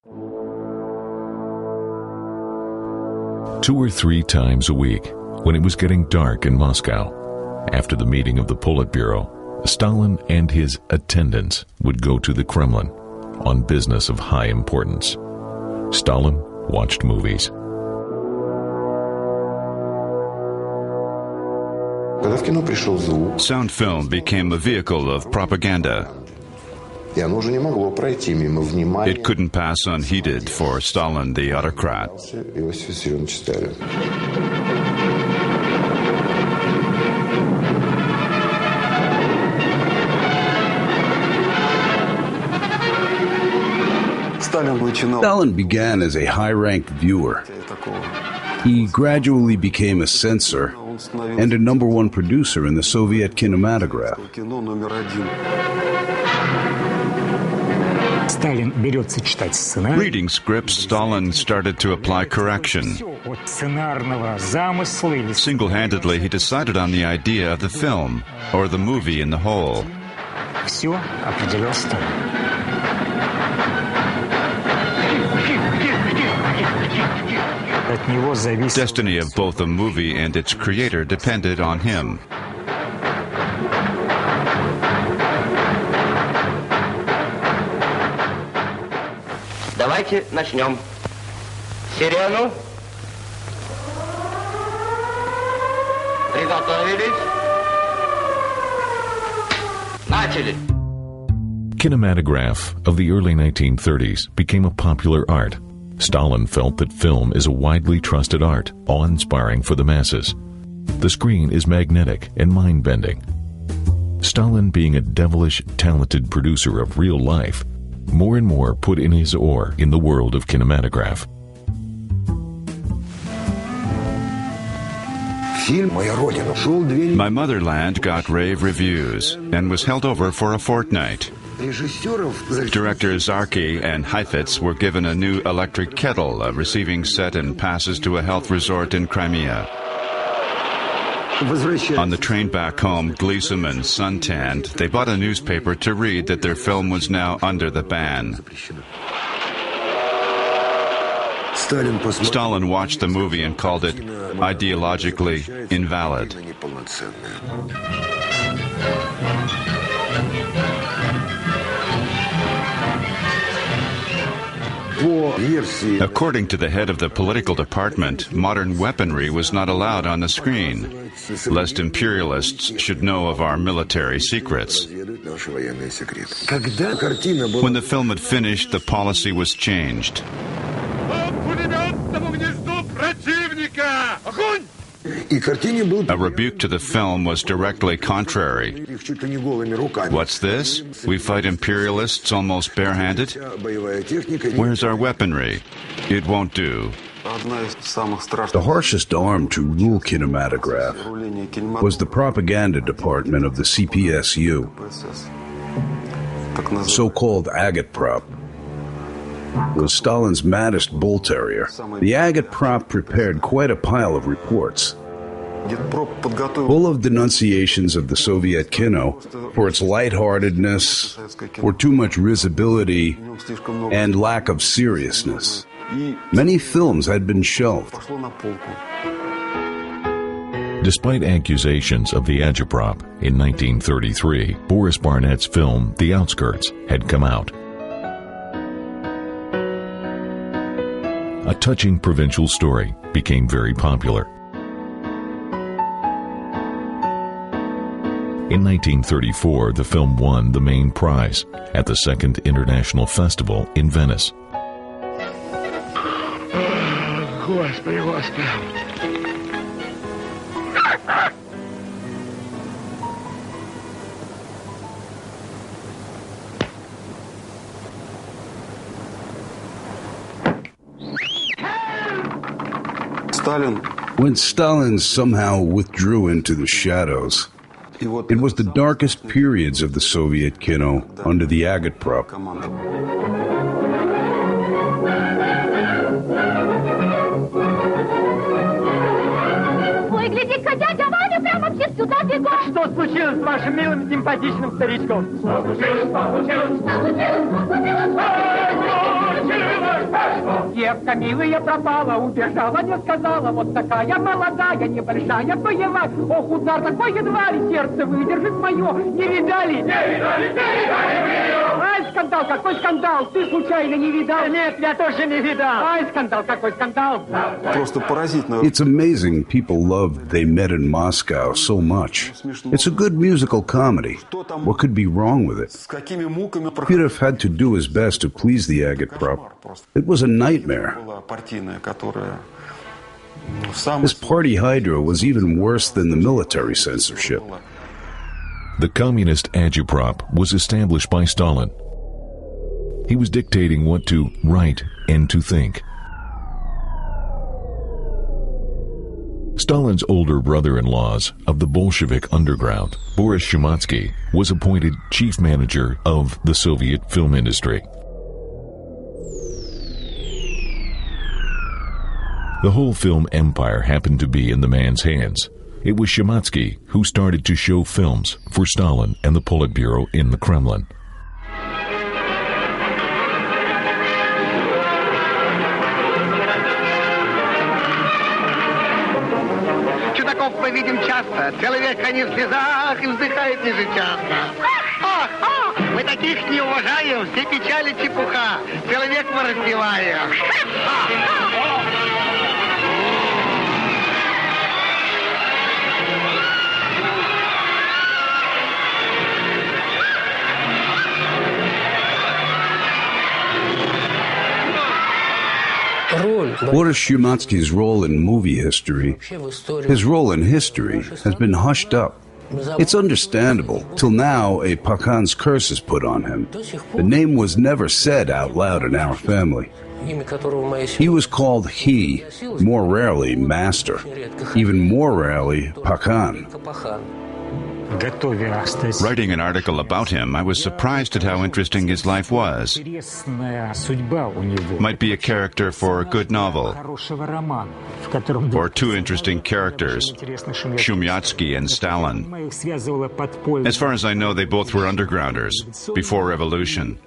2 or 3 times a week, when it was getting dark in Moscow, after the meeting of the Politburo, Stalin and his attendants would go to the Kremlin on business of high importance. Stalin watched movies. Sound film became a vehicle of propaganda. It couldn't pass unheeded for Stalin the autocrat. Stalin began as a high-ranked viewer. He gradually became a censor and a #1 producer in the Soviet kinematograph. Reading scripts, Stalin started to apply correction. Single-handedly, he decided on the idea of the film, or the movie in the whole. Destiny of both the movie and its creator depended on him. Давайте начнем. Сирену. Приготовились. Начали. Kinematograph of the early 1930s became a popular art. Stalin felt that film is a widely trusted art, awe-inspiring for the masses. The screen is magnetic and mind-bending. Stalin, being a devilish, talented producer of real life, more and more put in his oar in the world of kinematograph. My Motherland got rave reviews and was held over for a fortnight. Directors Zarki and Heifetz were given a new electric kettle, a receiving set and passes to a health resort in Crimea. On the train back home, gleesome and suntanned, they bought a newspaper to read that their film was now under the ban. Stalin watched the movie and called it ideologically invalid. According to the head of the political department, modern weaponry was not allowed on the screen, lest imperialists should know of our military secrets. When the film had finished, the policy was changed. A rebuke to the film was directly contrary. What's this? We fight imperialists almost barehanded? Where's our weaponry? It won't do. The harshest arm to rule kinematograph was the propaganda department of the CPSU, so-called agitprop. Was Stalin's maddest bull terrier. The agitprop prepared quite a pile of reports, full of denunciations of the Soviet kino for its lightheartedness, for too much risibility, and lack of seriousness. Many films had been shelved. Despite accusations of the agitprop, in 1933, Boris Barnett's film The Outskirts had come out. A touching provincial story became very popular. In 1934, the film won the main prize at the Second International Festival in Venice. Господи, Господи. When Stalin somehow withdrew into the shadows, it was the darkest periods of the Soviet kino under the agitprop. Ой, гляди-ка, дядя Ваня прямо все сюда бегут! Что случилось с вашим милым симпатичным старичком? Что случилось? Что случилось? Что случилось? Что случилось? девка милая пропала, убежала, не сказала, вот такая молодая, небольшая, боевая. Ох, удар такой едва ли сердце выдержит мое. Не видали? Не видали, не видали. Ай, скандал, какой скандал? Ты случайно не видал? Нет, я тоже не видал. Ай, скандал, какой скандал? Просто поразительно. It's amazing people loved They Met in Moscow so much. It's a good musical comedy. What could be wrong with it? Pirov had to do his best to please the agate prop. It was a nightmare. His party hydra was even worse than the military censorship. The communist agitprop was established by Stalin. He was dictating what to write and to think. Stalin's older brother-in-laws of the Bolshevik underground, Boris Shumatsky, was appointed chief manager of the Soviet film industry. The whole film empire happened to be in the man's hands. It was Shumatsky who started to show films for Stalin and the Politburo in the Kremlin. Мы видим часто, целый век они в слезах и вздыхают ежечасно. Ах, ах, мы таких не уважаем, все печали чепуха, целый век мы распеваем. Boris Shumatsky's role in movie history, his role in history, has been hushed up. It's understandable. Till now, a Pakhan's curse is put on him. The name was never said out loud in our family. He was called he, more rarely master, even more rarely Pakhan. Writing an article about him, I was surprised at how interesting his life was. Might be a character for a good novel. Or two interesting characters, Shumyatsky and Stalin. As far as I know, they both were undergrounders, before revolution.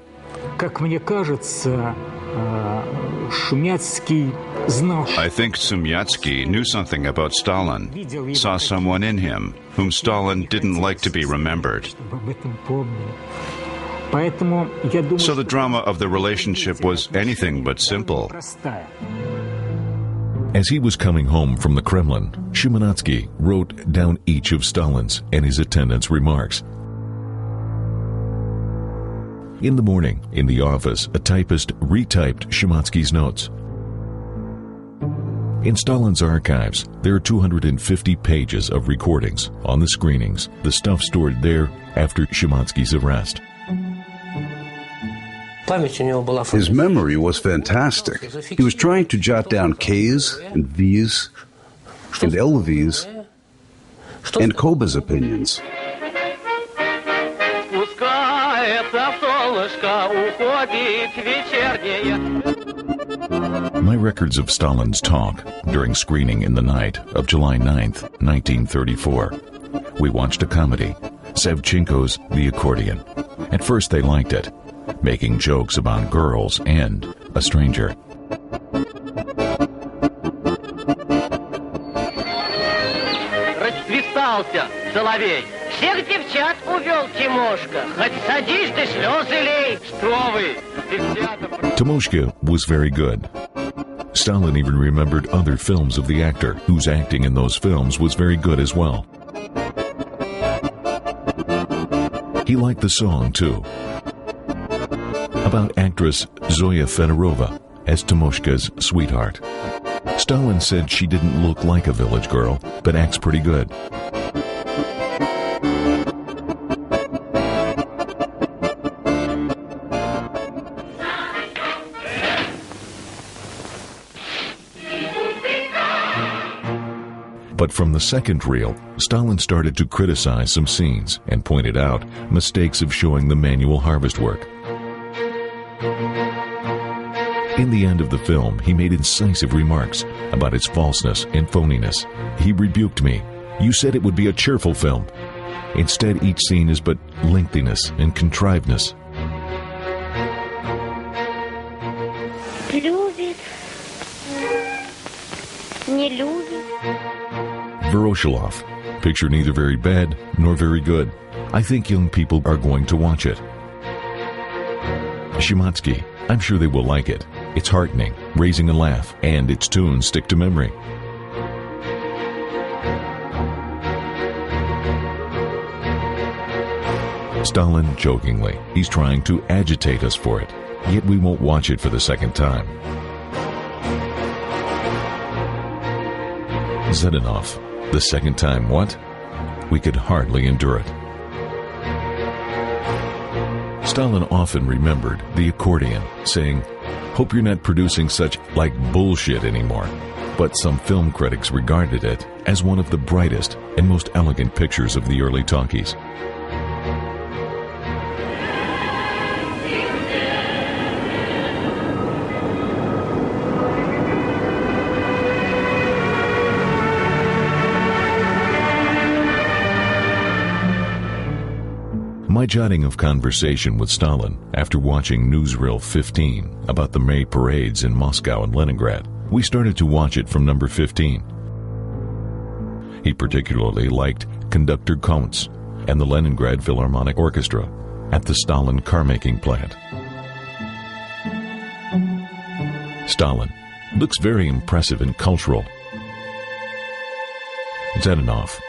I think Shumyatsky knew something about Stalin, saw someone in him whom Stalin didn't like to be remembered. So the drama of the relationship was anything but simple. As he was coming home from the Kremlin, Shumatsky wrote down each of Stalin's and his attendants' remarks. In the morning, in the office, a typist retyped Shumatsky's notes. In Stalin's archives, there are 250 pages of recordings on the screenings, the stuff stored there after Shumatsky's arrest. His memory was fantastic. He was trying to jot down K's and V's and LV's and Koba's opinions. My records of Stalin's talk during screening in the night of July 9th, 1934. We watched a comedy, Savchenko's The Accordion. At first they liked it, making jokes about girls and a stranger. Расцветался соловей. Всех девчат увел Тимошка. Хоть садись ты, слезы лей. Что вы? Timoshka was very good. Stalin even remembered other films of the actor, whose acting in those films was very good as well. He liked the song, too, about actress Zoya Fedorova as Timoshka's sweetheart. Stalin said she didn't look like a village girl, but acts pretty good. But from the second reel, Stalin started to criticize some scenes and pointed out mistakes of showing the manual harvest work. In the end of the film, he made incisive remarks about its falseness and phoniness. He rebuked me. You said it would be a cheerful film. Instead, each scene is but lengthiness and contrivedness. Любит Не любит. Voroshilov. Picture neither very bad nor very good. I think young people are going to watch it. Shimatsky. I'm sure they will like it. It's heartening, raising a laugh, and its tunes stick to memory. Stalin jokingly. He's trying to agitate us for it, yet we won't watch it for the second time. Zhdanov. The second time what? We could hardly endure it. Stalin often remembered the accordion, saying, "Hope you're not producing such like bullshit anymore." But some film critics regarded it as one of the brightest and most elegant pictures of the early talkies. My jotting of conversation with Stalin after watching Newsreel 15 about the May parades in Moscow and Leningrad, we started to watch it from number 15. He particularly liked Conductor Kuntz and the Leningrad Philharmonic Orchestra at the Stalin car-making plant. Stalin looks very impressive and cultural. Zhdanov.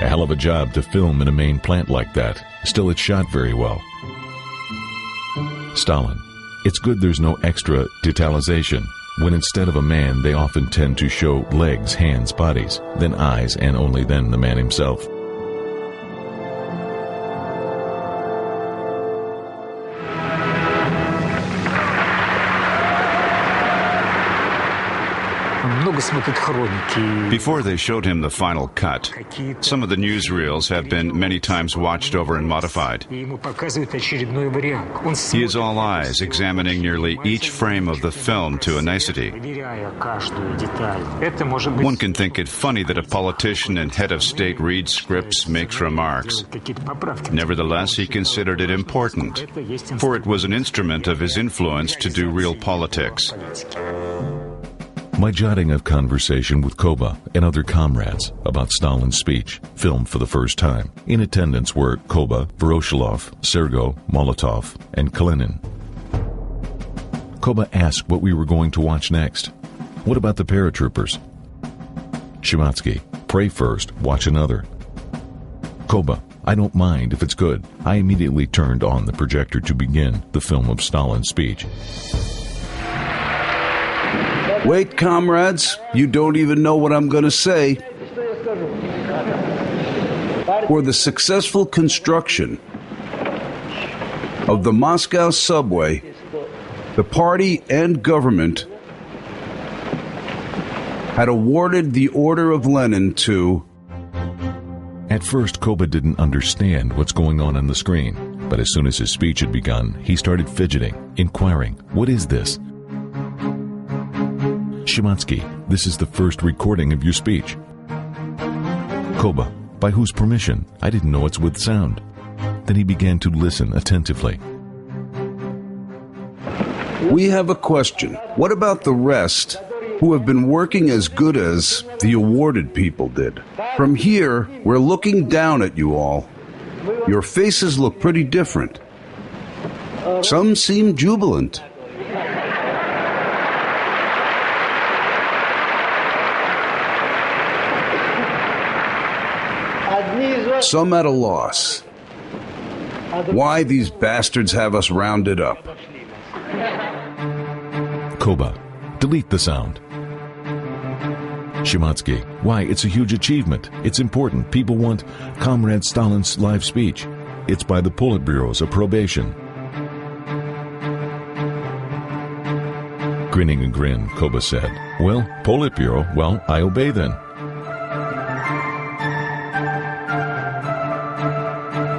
A hell of a job to film in a main plant like that. Still, it's shot very well. Stalin. It's good there's no extra detalization, when instead of a man, they often tend to show legs, hands, bodies, then eyes, and only then the man himself. Before they showed him the final cut, some of the newsreels have been many times watched over and modified. He is all eyes, examining nearly each frame of the film to a nicety. One can think it funny that a politician and head of state reads scripts, makes remarks. Nevertheless, he considered it important, for it was an instrument of his influence to do real politics. My jotting of conversation with Koba and other comrades about Stalin's speech, filmed for the first time. In attendance were Koba, Voroshilov, Sergo, Molotov, and Kalinin. Koba asked what we were going to watch next. What about the paratroopers? Shimatsky. Pray first, watch another. Koba. I don't mind if it's good. I immediately turned on the projector to begin the film of Stalin's speech. Wait, comrades, you don't even know what I'm going to say. For the successful construction of the Moscow subway, the party and government had awarded the Order of Lenin to... At first, Koba didn't understand what's going on the screen, but as soon as his speech had begun, he started fidgeting, inquiring, "What is this?" Shimatsky, this is the first recording of your speech. Koba, by whose permission? I didn't know it's with sound. Then he began to listen attentively. We have a question. What about the rest who have been working as good as the awarded people did? From here, we're looking down at you all. Your faces look pretty different. Some seem jubilant. Some at a loss. Why these bastards have us rounded up? Koba, delete the sound. Shimatsky, why, it's a huge achievement. It's important. People want Comrade Stalin's live speech. It's by the Politburo's approbation. Grinning a grin, Koba said, "Well, Politburo, well, I obey then."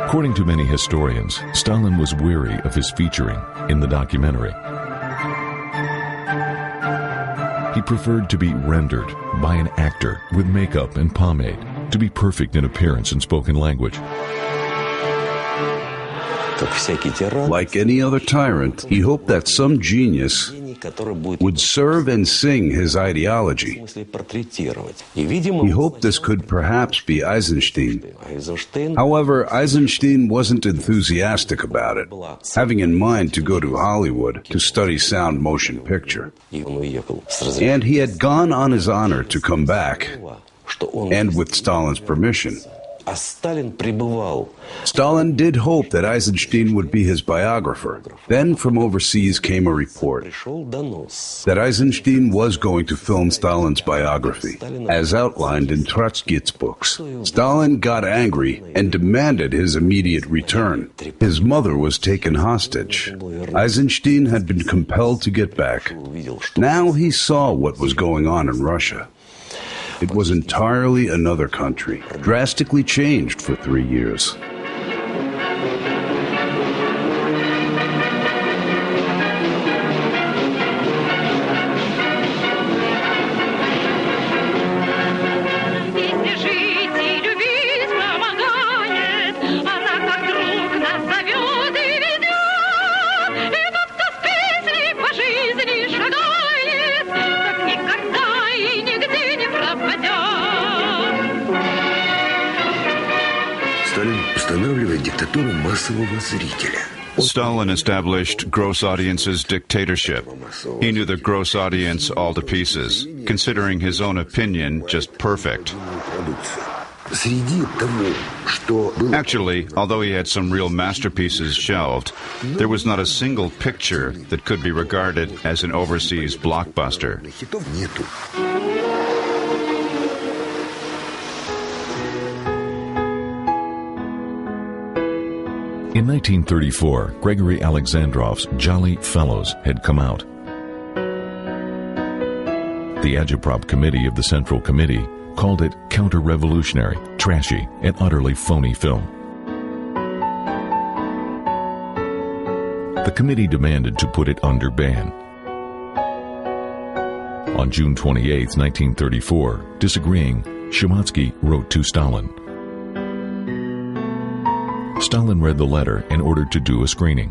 According to many historians, Stalin was weary of his featuring in the documentary. He preferred to be rendered by an actor with makeup and pomade, to be perfect in appearance and spoken language. Like any other tyrant, he hoped that some genius would serve and sing his ideology. He hoped this could perhaps be Eisenstein. However, Eisenstein wasn't enthusiastic about it, having in mind to go to Hollywood to study sound motion picture. And he had gone on his honor to come back, and with Stalin's permission. Stalin did hope that Eisenstein would be his biographer. Then from overseas came a report that Eisenstein was going to film Stalin's biography, as outlined in Trotsky's books. Stalin got angry and demanded his immediate return. His mother was taken hostage. Eisenstein had been compelled to get back. Now he saw what was going on in Russia. It was entirely another country, drastically changed for 3 years. Stalin established gross audience's dictatorship. He knew the gross audience all to pieces, considering his own opinion just perfect. Actually, although he had some real masterpieces shelved, there was not a single picture that could be regarded as an overseas blockbuster. In 1934, Gregory Alexandrov's Jolly Fellows had come out. The Agitprop Committee of the Central Committee called it counter-revolutionary, trashy, and utterly phony film. The committee demanded to put it under ban. On June 28, 1934, disagreeing, Shumatsky wrote to Stalin. Stalin read the letter and ordered to do a screening.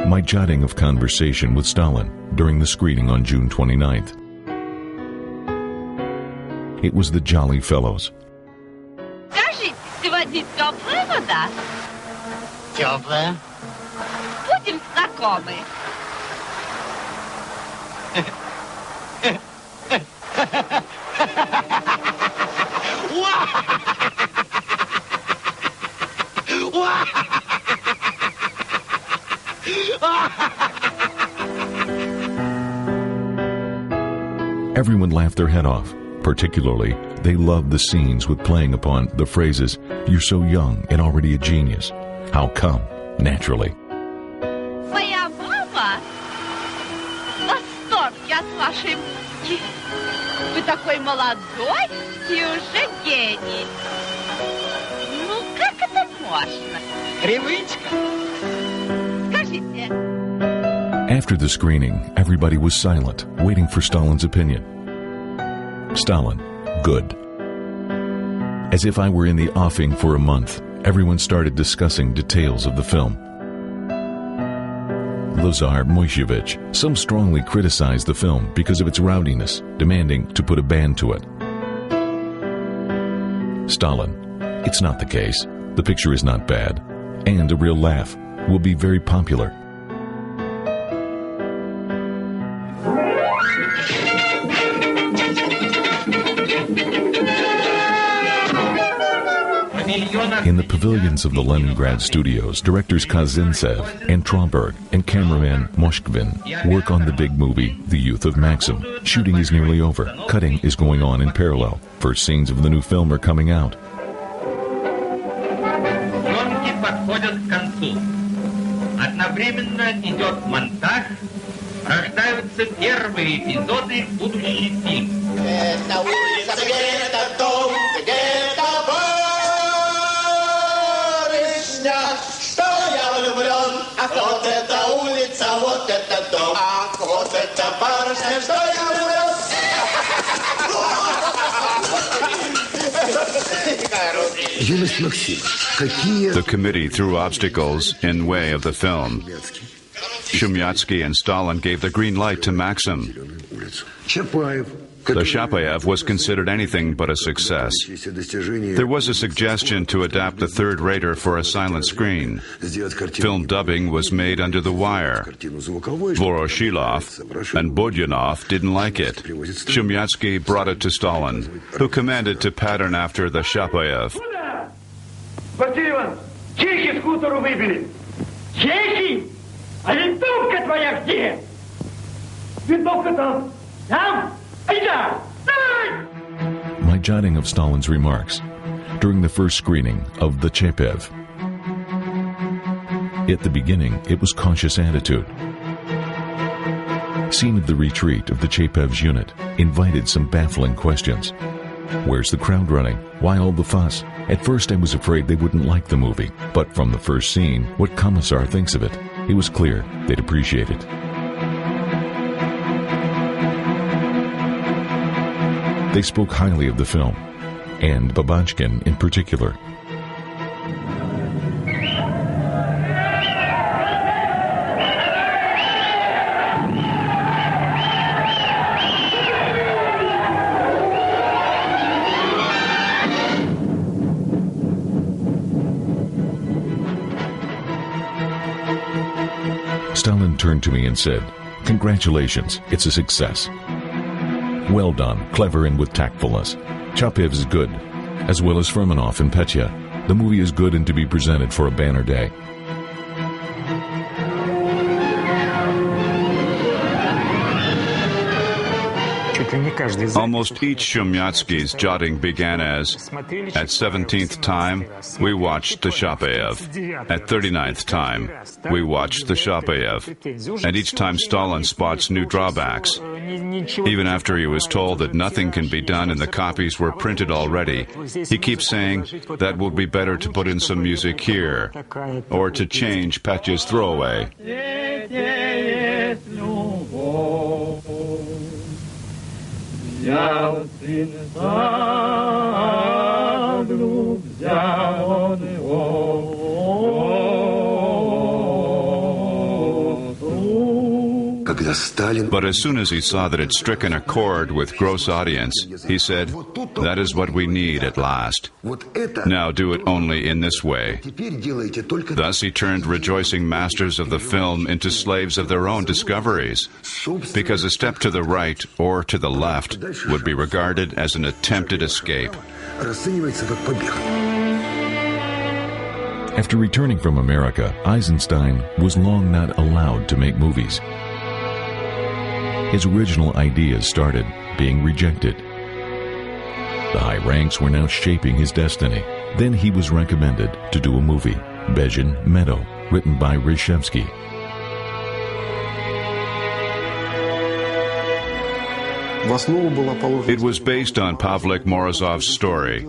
My jotting of conversation with Stalin during the screening on June 29th. It was the Jolly Fellows. Скажите, сегодня теплая вода? Теплая. Будем знакомы. Everyone laughed their head off. Particularly, they loved the scenes with playing upon the phrases, "You're so young and already a genius. How come?" Naturally. Твоя мама в восторге от вашей музыки. Вы такой молодой и уже гений. Ну, как это можно? Привычка. Скажите. After the screening, everybody was silent, waiting for Stalin's opinion. Stalin, good. As if I were in the offing for a month, everyone started discussing details of the film. Lazar Moishevich, some strongly criticized the film because of its rowdiness, demanding to put a ban to it. Stalin, it's not the case. The picture is not bad, and a real laugh will be very popular. In the pavilions of the Leningrad studios, directors Kazintsev and Tromberg and cameraman Moshkvin work on the big movie, The Youth of Maxim. Shooting is nearly over. Cutting is going on in parallel. First scenes of the new film are coming out. Съемки подходят к концу. Одновременно идет монтаж. Рождаются первые эпизоды будущей фильм. Это улица, где-то дом, где-то что я влюблен, ах, вот эта улица, вот этот дом, ах, вот эта барышня, что я влюблен. The committee threw obstacles in way of the film. Shumyatsky and Stalin gave the green light to Maxim. The Chapayev was considered anything but a success. There was a suggestion to adapt The Third Raider for a silent screen. Film dubbing was made under the wire. Voroshilov and Bodyanov didn't like it. Shumyatsky brought it to Stalin, who commanded to pattern after the Chapayev. Чехи с хутору выбили. Чехи? А винтовка твоя где? Винтовка там. Там? Айда! Давай! My jotting of Stalin's remarks during the first screening of the Chapayev. At the beginning, it was cautious attitude. Scene of the retreat of the Chapayev's unit invited some baffling questions. Where's the crowd running? Why all the fuss? At first I was afraid they wouldn't like the movie, but from the first scene, what Commissar thinks of it, it was clear they'd appreciate it. They spoke highly of the film, and Babachkin in particular. Stalin turned to me and said, "Congratulations, it's a success. Well done, clever and with tactfulness. Chapayev is good, as well as Fermanov and Petya. The movie is good and to be presented for a banner day." Almost each Shumyatsky's jotting began as, at 17th time, we watched the Chapayev. At 39th time, we watched the Chapayev. And each time Stalin spots new drawbacks. Even after he was told that nothing can be done and the copies were printed already, he keeps saying that would be better to put in some music here, or to change Petya's throwaway. Взял сын саблю, взял он его. But as soon as he saw that it stricken a chord with gross audience, he said, "That is what we need at last. Now do it only in this way." Thus he turned rejoicing masters of the film into slaves of their own discoveries, because a step to the right or to the left would be regarded as an attempted escape. After returning from America, Eisenstein was long not allowed to make movies. His original ideas started being rejected. The high ranks were now shaping his destiny. Then he was recommended to do a movie, Bezhin Meadow, written by Reshevsky. It was based on Pavlik Morozov's story,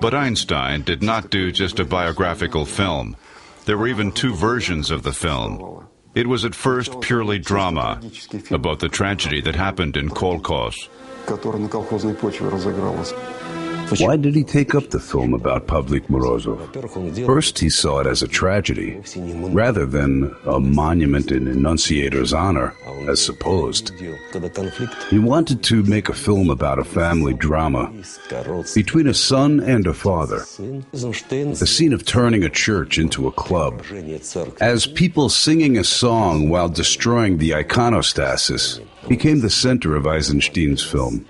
but Einstein did not do just a biographical film. There were even two versions of the film. It was at first purely drama, about the tragedy that happened in Kolkhoz. Why did he take up the film about Pavlik Morozov? First, he saw it as a tragedy, rather than a monument in enunciator's honor, as supposed. He wanted to make a film about a family drama between a son and a father, the scene of turning a church into a club, as people singing a song while destroying the iconostasis became the center of Eisenstein's film.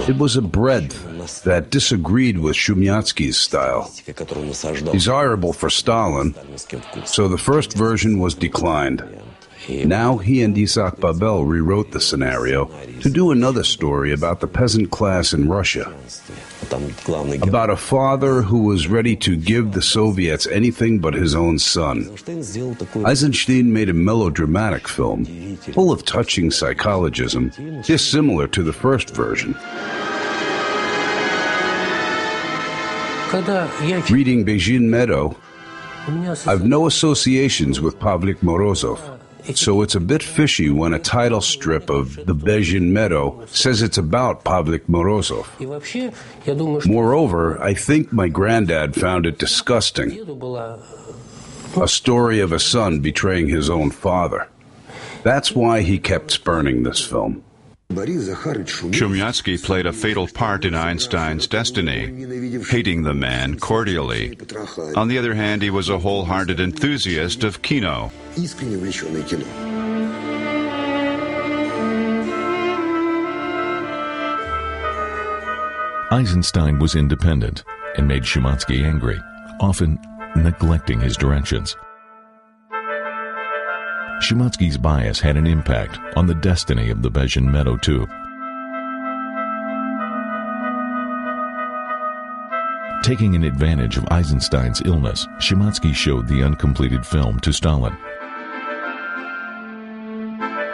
It was a breadth that disagreed with Shumyatsky's style, desirable for Stalin, so the first version was declined. Now he and Isaac Babel rewrote the scenario to do another story about the peasant class in Russia, about a father who was ready to give the Soviets anything but his own son. Eisenstein made a melodramatic film, full of touching psychologism, dissimilar to the first version. Reading Bezhin Meadow, I've no associations with Pavlik Morozov. So it's a bit fishy when a title strip of The Bezhin Meadow says it's about Pavlik Morozov. Moreover, I think my granddad found it disgusting. A story of a son betraying his own father. That's why he kept spurning this film. Chumyatsky played a fatal part in Einstein's destiny, hating the man cordially. On the other hand, he was a wholehearted enthusiast of kino. Eisenstein was independent and made Shumatsky angry, often neglecting his directions. Shumatsky's bias had an impact on the destiny of the Bezhin Meadow too. Taking an advantage of Eisenstein's illness, Shumatsky showed the uncompleted film to Stalin.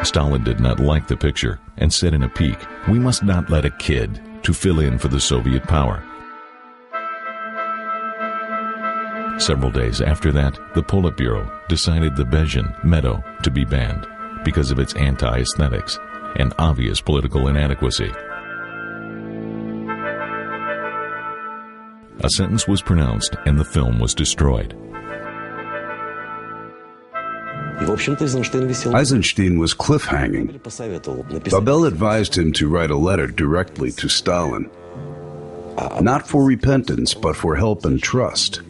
Stalin did not like the picture and said in a peak, "We must not let a kid to fill in for the Soviet power." Several days after that, the Politburo decided the Bezhin Meadow to be banned because of its anti-aesthetics and obvious political inadequacy. A sentence was pronounced and the film was destroyed. Eisenstein was cliffhanging. Babel advised him to write a letter directly to Stalin, not for repentance, but for help and trust.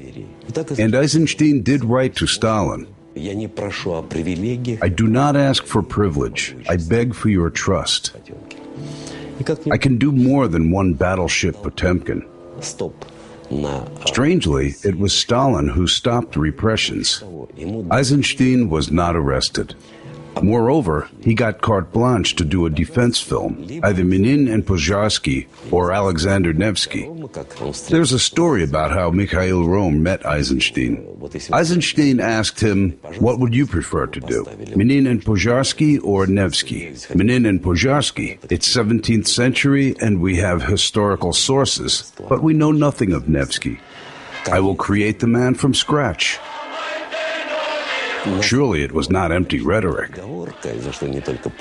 And Eisenstein did write to Stalin. "I do not ask for privilege. I beg for your trust. I can do more than one battleship Potemkin." Strangely, it was Stalin who stopped the repressions. Eisenstein was not arrested. Moreover, he got carte blanche to do a defense film, either Minin and Pozharsky or Alexander Nevsky. There's a story about how Mikhail Rohm met Eisenstein. Eisenstein asked him, "What would you prefer to do, Minin and Pozharsky or Nevsky?" Minin and Pozharsky. It's 17th century and we have historical sources, but we know nothing of Nevsky. I will create the man from scratch. Surely it was not empty rhetoric.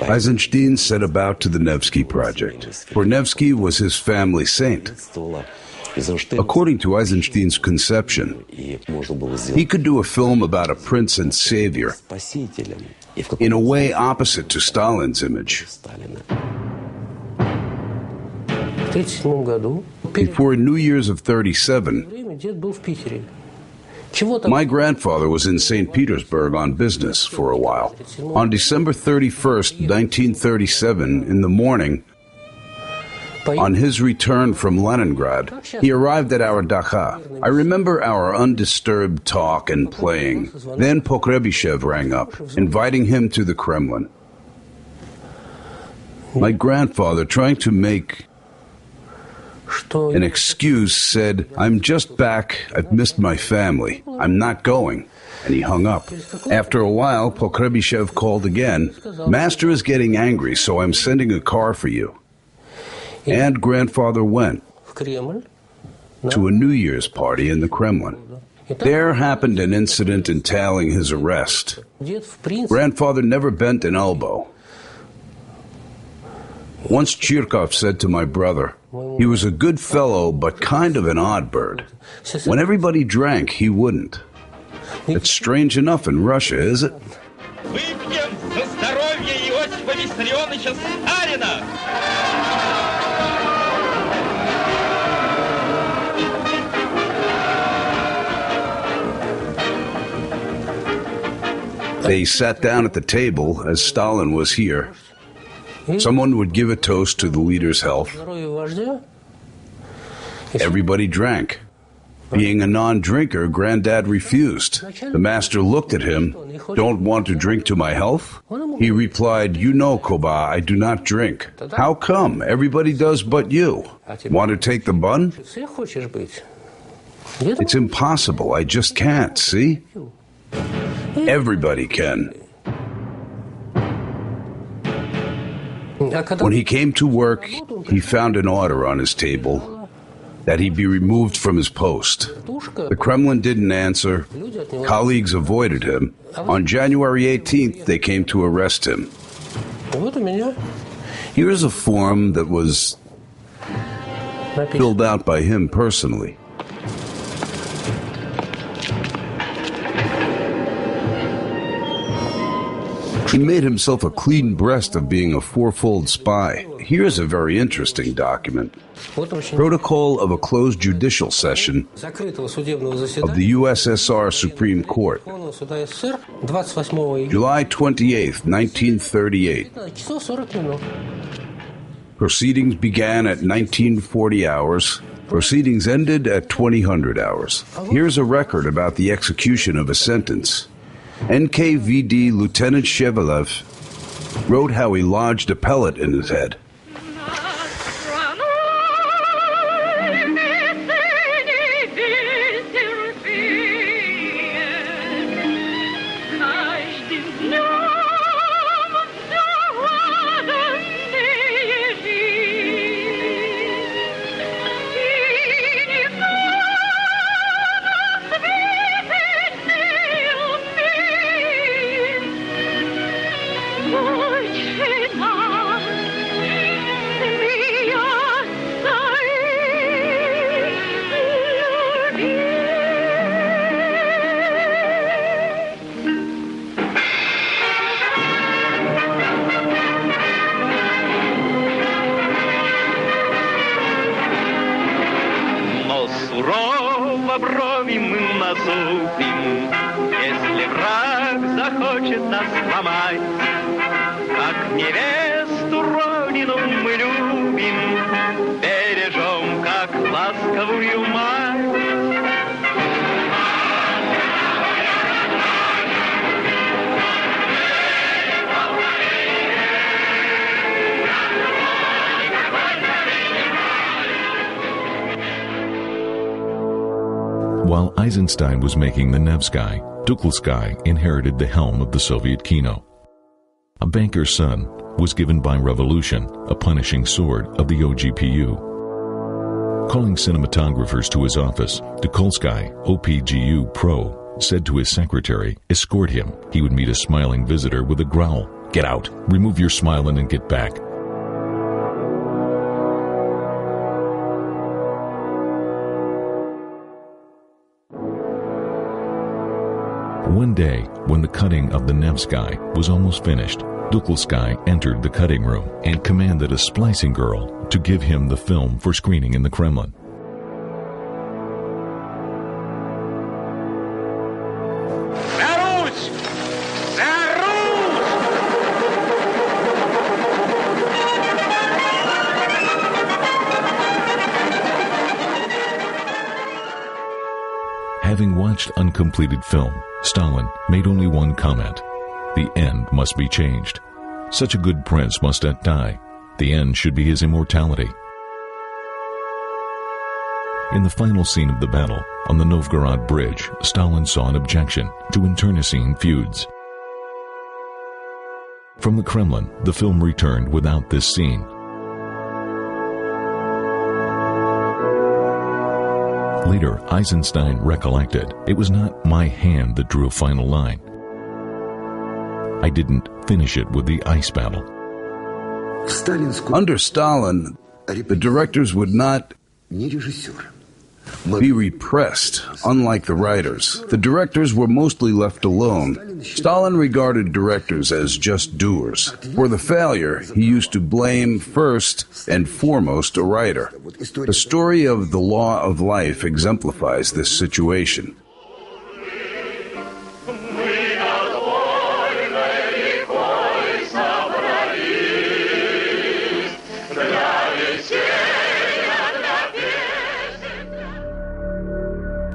Eisenstein set about to the Nevsky project, for Nevsky was his family saint. According to Eisenstein's conception, he could do a film about a prince and savior, in a way opposite to Stalin's image. Before New Year's of 1937, my grandfather was in St. Petersburg on business for a while. On December 31st, 1937, in the morning, on his return from Leningrad, he arrived at our Dakha. I remember our undisturbed talk and playing. Then Pokrebyshev rang up, inviting him to the Kremlin. My grandfather, trying to make an excuse, said, "I'm just back, I've missed my family, I'm not going," and he hung up. After a while, Pokrebyshev called again, "Master is getting angry, so I'm sending a car for you." And grandfather went to a New Year's party in the Kremlin. There happened an incident entailing his arrest. Grandfather never bent an elbow. Once Chirkov said to my brother, he was a good fellow, but kind of an odd bird. When everybody drank, he wouldn't. It's strange enough in Russia, is it? Выпьем за здоровье Иосифа Виссарионовича Сталина! They sat down at the table as Stalin was here. Someone would give a toast to the leader's health. Everybody drank. Being a non-drinker, Granddad refused. The master looked at him. "Don't want to drink to my health?" He replied, "You know, Koba, I do not drink." "How come? Everybody does but you. Want to take the bun?" "It's impossible. I just can't, see? Everybody can." When he came to work, he found an order on his table. that he be removed from his post. The Kremlin didn't answer. Colleagues avoided him. On January 18th, they came to arrest him. Here's a form that was filled out by him personally. He made himself a clean breast of being a fourfold spy. Here's a very interesting document. Protocol of a closed judicial session of the USSR Supreme Court. July 28, 1938. Proceedings began at 1940 hours. Proceedings ended at 2000 hours. Here's a record about the execution of a sentence. NKVD Lieutenant Shevelev wrote how he lodged a pellet in his head. Если враг захочет нас сломать, как невесту родину мы любим, бережем, как ласковую мать. While Eisenstein was making the Nevsky, Tucholsky inherited the helm of the Soviet Kino. A banker's son was given by revolution a punishing sword of the OGPU. Calling cinematographers to his office, Tucholsky, OPGU Pro, said to his secretary, escort him. He would meet a smiling visitor with a growl. Get out, remove your smiling and get back. One day, when the cutting of the Nevsky was almost finished, Tucholsky entered the cutting room and commanded a splicing girl to give him the film for screening in the Kremlin. Having watched uncompleted film, Stalin made only one comment. The end must be changed. Such a good prince must not die. The end should be his immortality. In the final scene of the battle, on the Novgorod Bridge, Stalin saw an objection to internecine feuds. From the Kremlin, the film returned without this scene. Later, Eisenstein recollected, it was not my hand that drew a final line. I didn't finish it with the ice battle. Under Stalin, the directors would not be repressed, unlike the writers. The directors were mostly left alone. Stalin regarded directors as just doers. For the failure, he used to blame first and foremost a writer. The story of The Law of Life exemplifies this situation.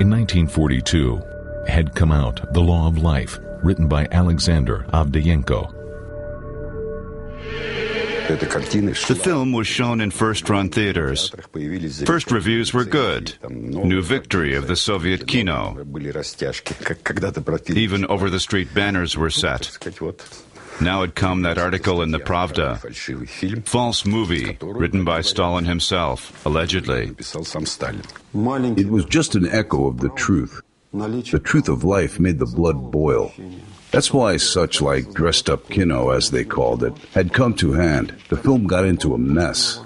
In 1942, had come out The Law of Life, written by Alexander Avdyenko. The film was shown in first-run theaters. First reviews were good. New victory of the Soviet kino. Even over-the-street banners were set. Now had come that article in the Pravda. False movie, written by Stalin himself, allegedly. It was just an echo of the truth. The truth of life made the blood boil. That's why such like dressed-up кино, as they called it, had come to hand. The film got into a mess.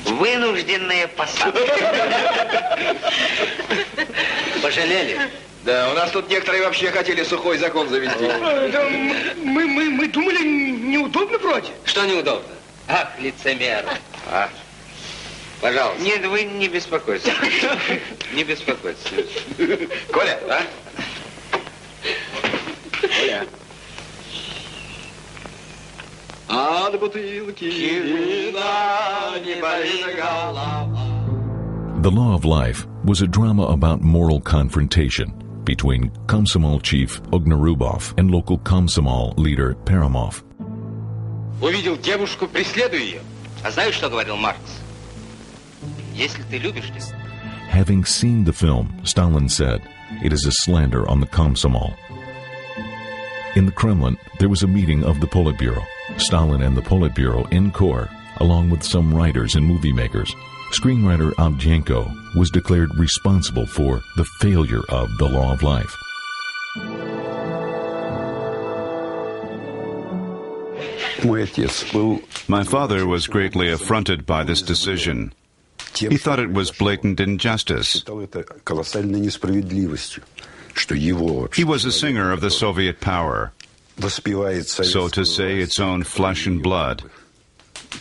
Вынужденная посадка. Пожалели? Да, у нас тут некоторые вообще хотели сухой закон завести. Мы думали, неудобно вроде. Что неудобно? Ах, лицемер. А? Пожалуйста. Нет, вы не беспокойтесь. Не беспокойтесь. Коля, а? Коля. От бутылки вина не болит голова. The Law of Life was a drama about moral confrontation between Komsomol chief Ognarubov and local Komsomol leader Perumov. Увидел девушку, преследуй ее. А знаешь, что говорил Маркс? Если ты любишь ее. Having seen the film, Stalin said, it is a slander on the Komsomol. In the Kremlin, there was a meeting of the Politburo. Stalin and the Politburo in core, along with some writers and movie makers. Screenwriter Avdyenko was declared responsible for the failure of The Law of Life. My father was greatly affronted by this decision. He thought it was blatant injustice. He was a singer of the Soviet power, so to say, its own flesh and blood.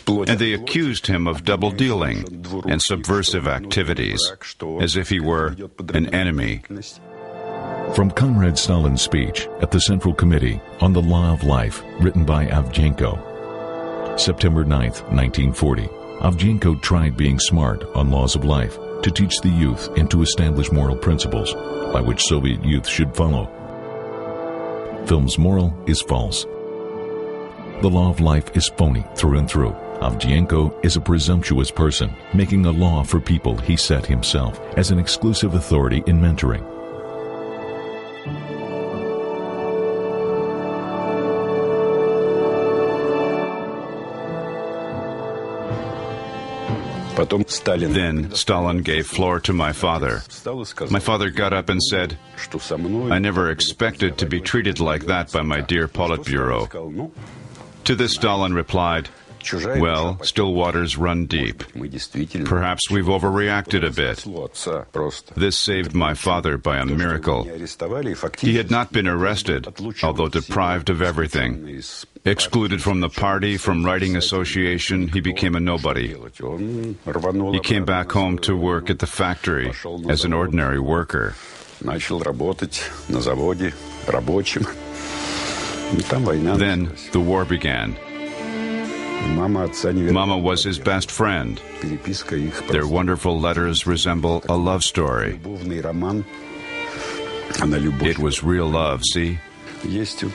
And they accused him of double-dealing and subversive activities, as if he were an enemy. From Comrade Stalin's speech at the Central Committee on the Law of Life, written by Avdyenko. September 9th, 1940, Avdyenko tried being smart on laws of life to teach the youth and to establish moral principles by which Soviet youth should follow. Film's moral is false. The Law of Life is phony through and through. Avdyenko is a presumptuous person, making a law for people he set himself as an exclusive authority in mentoring. Then Stalin gave floor to my father. My father got up and said, I never expected to be treated like that by my dear Politburo. To this Stalin replied, well, still waters run deep. Perhaps we've overreacted a bit. This saved my father by a miracle. He had not been arrested, although deprived of everything. Excluded from the party, from writing association, he became a nobody. He came back home to work at the factory as an ordinary worker. Then the war began. Mama was his best friend. Their wonderful letters resemble a love story. It was real love, see?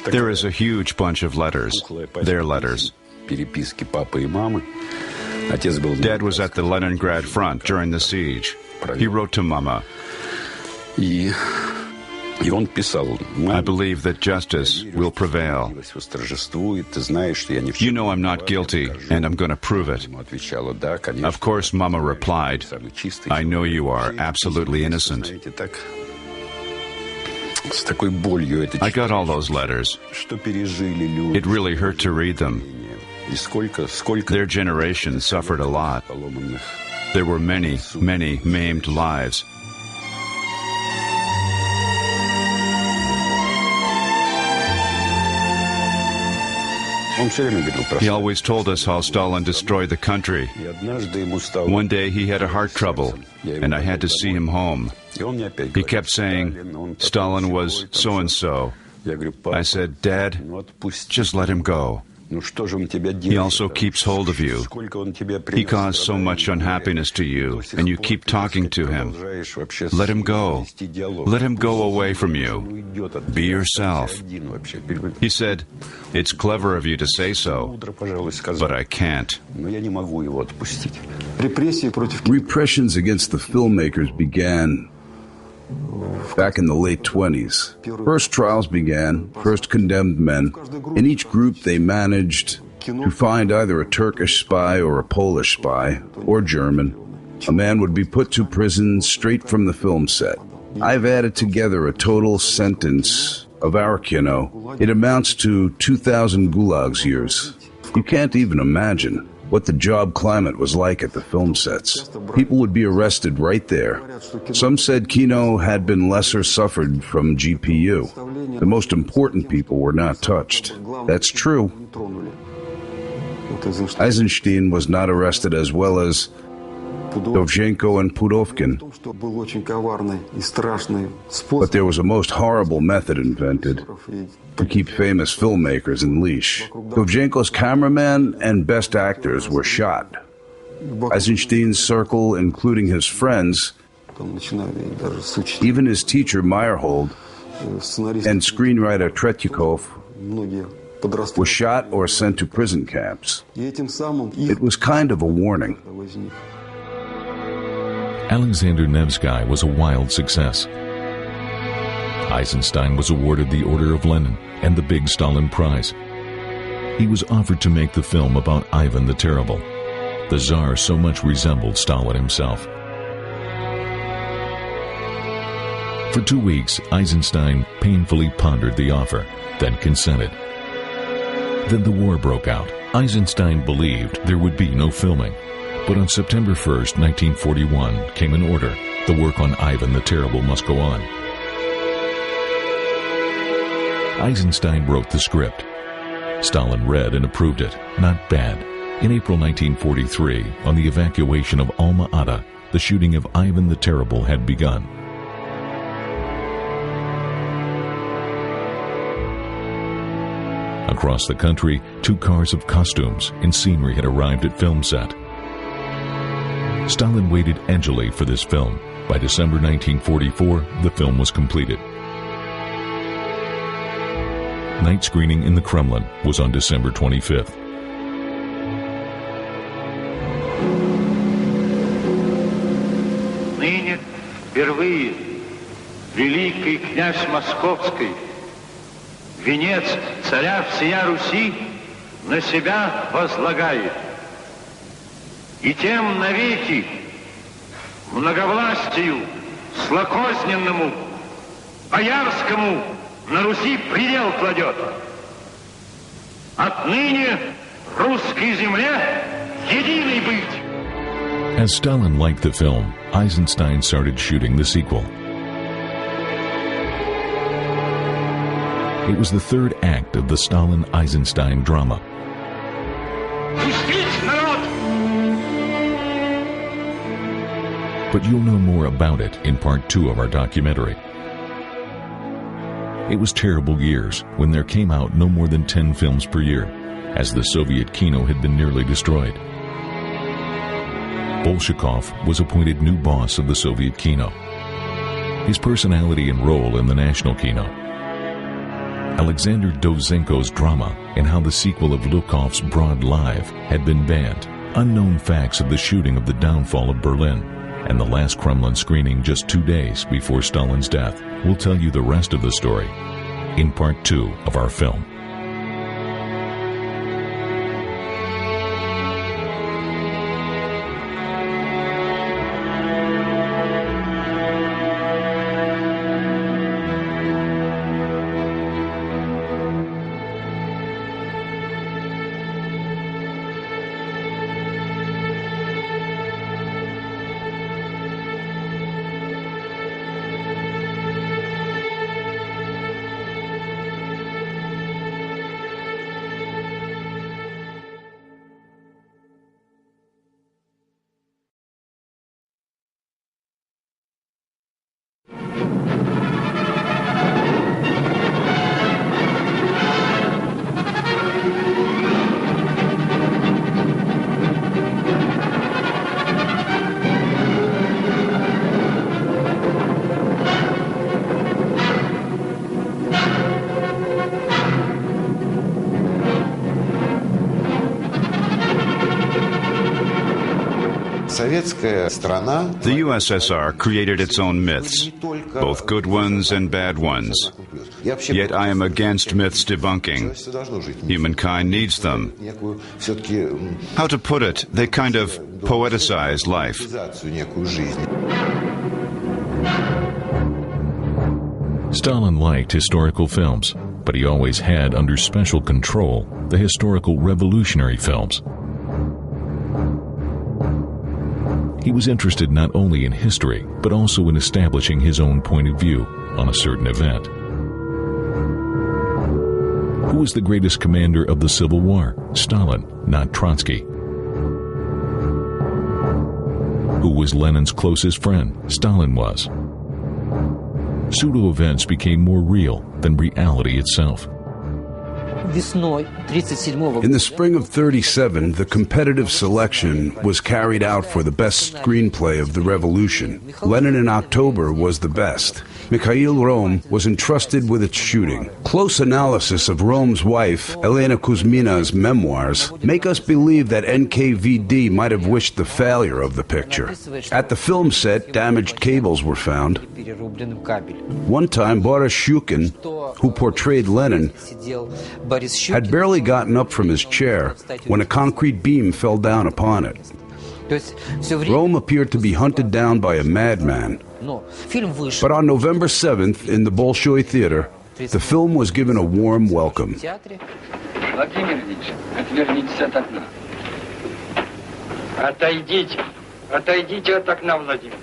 There is a huge bunch of letters, their letters. Dad was at the Leningrad front during the siege. He wrote to Mama, I believe that justice will prevail. You know I'm not guilty, and I'm going to prove it. Of course, Mama replied, I know you are absolutely innocent. I got all those letters. It really hurt to read them. Their generation suffered a lot. There were many, many maimed lives. He always told us how Stalin destroyed the country. One day he had a heart trouble, and I had to see him home. He kept saying, Stalin was so-and-so. I said, Dad, just let him go. He also keeps hold of you. He caused so much unhappiness to you, and you keep talking to him. Let him go. Let him go away from you. Be yourself. He said, it's clever of you to say so, but I can't. Repressions against the filmmakers began back in the late 20s. First trials began, first condemned men. In each group they managed to find either a Turkish spy or a Polish spy, or German. A man would be put to prison straight from the film set. I've added together a total sentence of our kino. It amounts to 2,000 gulags years. You can't even imagine what the job climate was like at the film sets. People would be arrested right there. Some said kino had been lesser suffered from GPU. The most important people were not touched. That's true. Eisenstein was not arrested as well as Dovzhenko and Pudovkin. But there was a most horrible method invented to keep famous filmmakers in leash. Dovzhenko's cameraman and best actors were shot. Eisenstein's circle, including his friends, even his teacher Meyerhold, and screenwriter Tretyakov, was shot or sent to prison camps. It was kind of a warning. Alexander Nevsky was a wild success. Eisenstein was awarded the Order of Lenin and the Big Stalin Prize. He was offered to make the film about Ivan the Terrible. The Tsar so much resembled Stalin himself. For 2 weeks, Eisenstein painfully pondered the offer, then consented. Then the war broke out. Eisenstein believed there would be no filming. But on September 1st, 1941, came an order. The work on Ivan the Terrible must go on. Eisenstein wrote the script. Stalin read and approved it. Not bad. In April 1943, on the evacuation of Alma-Ata, the shooting of Ivan the Terrible had begun. Across the country, 2 cars of costumes and scenery had arrived at film set. Stalin waited edgily for this film. By December 1944, the film was completed. Night screening in the Kremlin was on December 25th. Ныне впервые великий князь Московский, венец царя всея Руси, на себя возлагает. И тем навеки многовластию злокозненному, боярскому на Руси предел кладет. Отныне русской земле единой быть. As Stalin liked the film, Eisenstein started shooting the sequel. It was the 3rd act of the Stalin-Eisenstein drama. But you'll know more about it in part 2 of our documentary. It was terrible years when there came out no more than 10 films per year, as the Soviet kino had been nearly destroyed. Bolshakov was appointed new boss of the Soviet kino. His personality and role in the national kino, Alexander Dovzhenko's drama, and how the sequel of Lukov's Broad Live had been banned, unknown facts of the shooting of the downfall of Berlin, and the last Kremlin screening just 2 days before Stalin's death will tell you the rest of the story in part 2 of our film. The USSR created its own myths, both good ones and bad ones. Yet I am against myths debunking. Humankind needs them. How to put it, they kind of poeticize life. Stalin liked historical films, but he always had under special control the historical revolutionary films. He was interested not only in history, but also in establishing his own point of view on a certain event. Who was the greatest commander of the Civil War? Stalin, not Trotsky. Who was Lenin's closest friend? Stalin was. Pseudo-events became more real than reality itself. In the spring of '37, the competitive selection was carried out for the best screenplay of the revolution. Lenin in October was the best. Mikhail Rohm was entrusted with its shooting. Close analysis of Rohm's wife, Elena Kuzmina's memoirs, make us believe that NKVD might have wished the failure of the picture. At the film set, damaged cables were found. One time, Boris Shukin, who portrayed Lenin, had barely gotten up from his chair when a concrete beam fell down upon it. Rome appeared to be hunted down by a madman. But on November 7th, in the Bolshoi Theater, the film was given a warm welcome. Владимир Ильич, отвернитесь от окна. Отойдите от окна, Владимир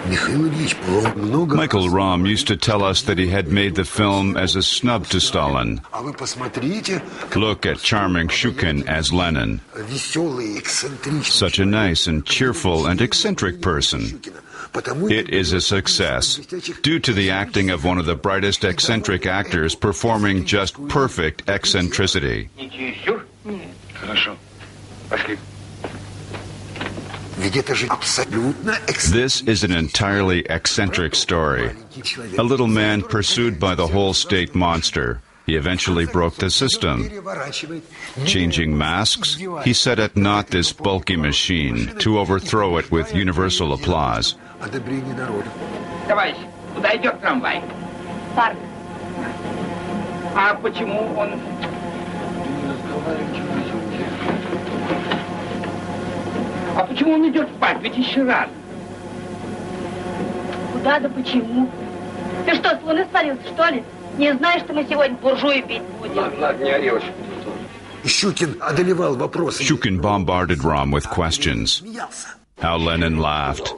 Michael Rohm used to tell us that he had made the film as a snub to Stalin. Look at charming Shukin as Lenin. Such a nice and cheerful and eccentric person. It is a success, due to the acting of one of the brightest eccentric actors performing just perfect eccentricity. This is an entirely eccentric story. A little man pursued by the whole state monster. He eventually broke the system. Changing masks, he set at naught this bulky machine to overthrow it with universal applause. Товарищ, куда идет трамвай? Парк. А почему он... А почему он идет спать? Ведь еще рано. Куда да почему? Ты что, с луны свалился, что ли? Не знаешь, что мы сегодня буржуи бить будем? Ладно, не орешь. Shukin bombarded Rohm with questions. How Lenin laughed.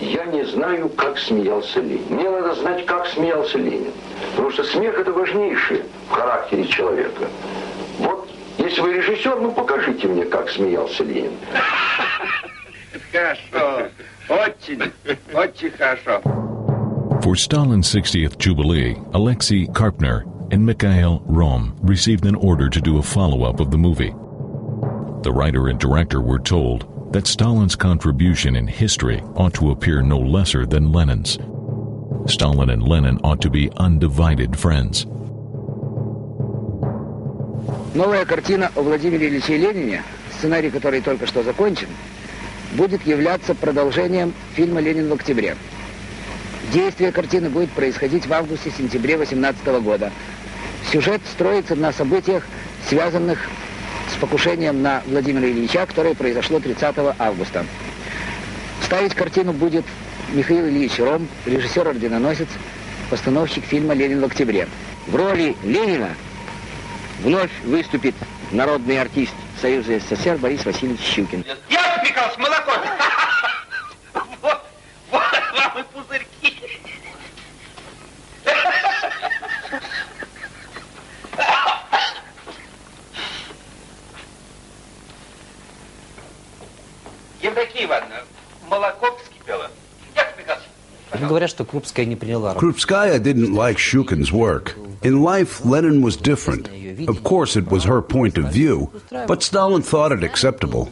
Я не знаю, как смеялся Ленин. Мне надо знать, как смеялся Ленин. Потому что смех – это важнейшее в характере человека. Вот, если вы режиссер, ну покажите мне, как смеялся Ленин. Хорошо. Очень хорошо. For Stalin's 60th Jubilee, Alexei Karpner and Mikhail Rohm received an order to do a follow-up of the movie. The writer and director were told that Stalin's contribution in history ought to appear no lesser than Lenin's. Stalin and Lenin ought to be undivided friends. Новая картина о Владимире Ильиче Ленине, сценарий который только что закончен, будет являться продолжением фильма «Ленин в октябре». Действие картины будет происходить в августе-сентябре 18 года. Сюжет строится на событиях, связанных с покушением на Владимира Ильича, которое произошло 30 августа. Ставить картину будет Михаил Ильич Ром, режиссер-орденоносец, постановщик фильма «Ленин в октябре». В роли Ленина вновь выступит народный артист Союза СССР Борис Васильевич Щукин. Я запекал с молоком. Вот вам и пузырьки. Евдокия Ивановна, молоко вскипело. Я запекался. Говорят, что Крупская не приняла. Krupskaya didn't like Shukin's work. In life, Lenin was different. Of course, it was her point of view, but Stalin thought it acceptable.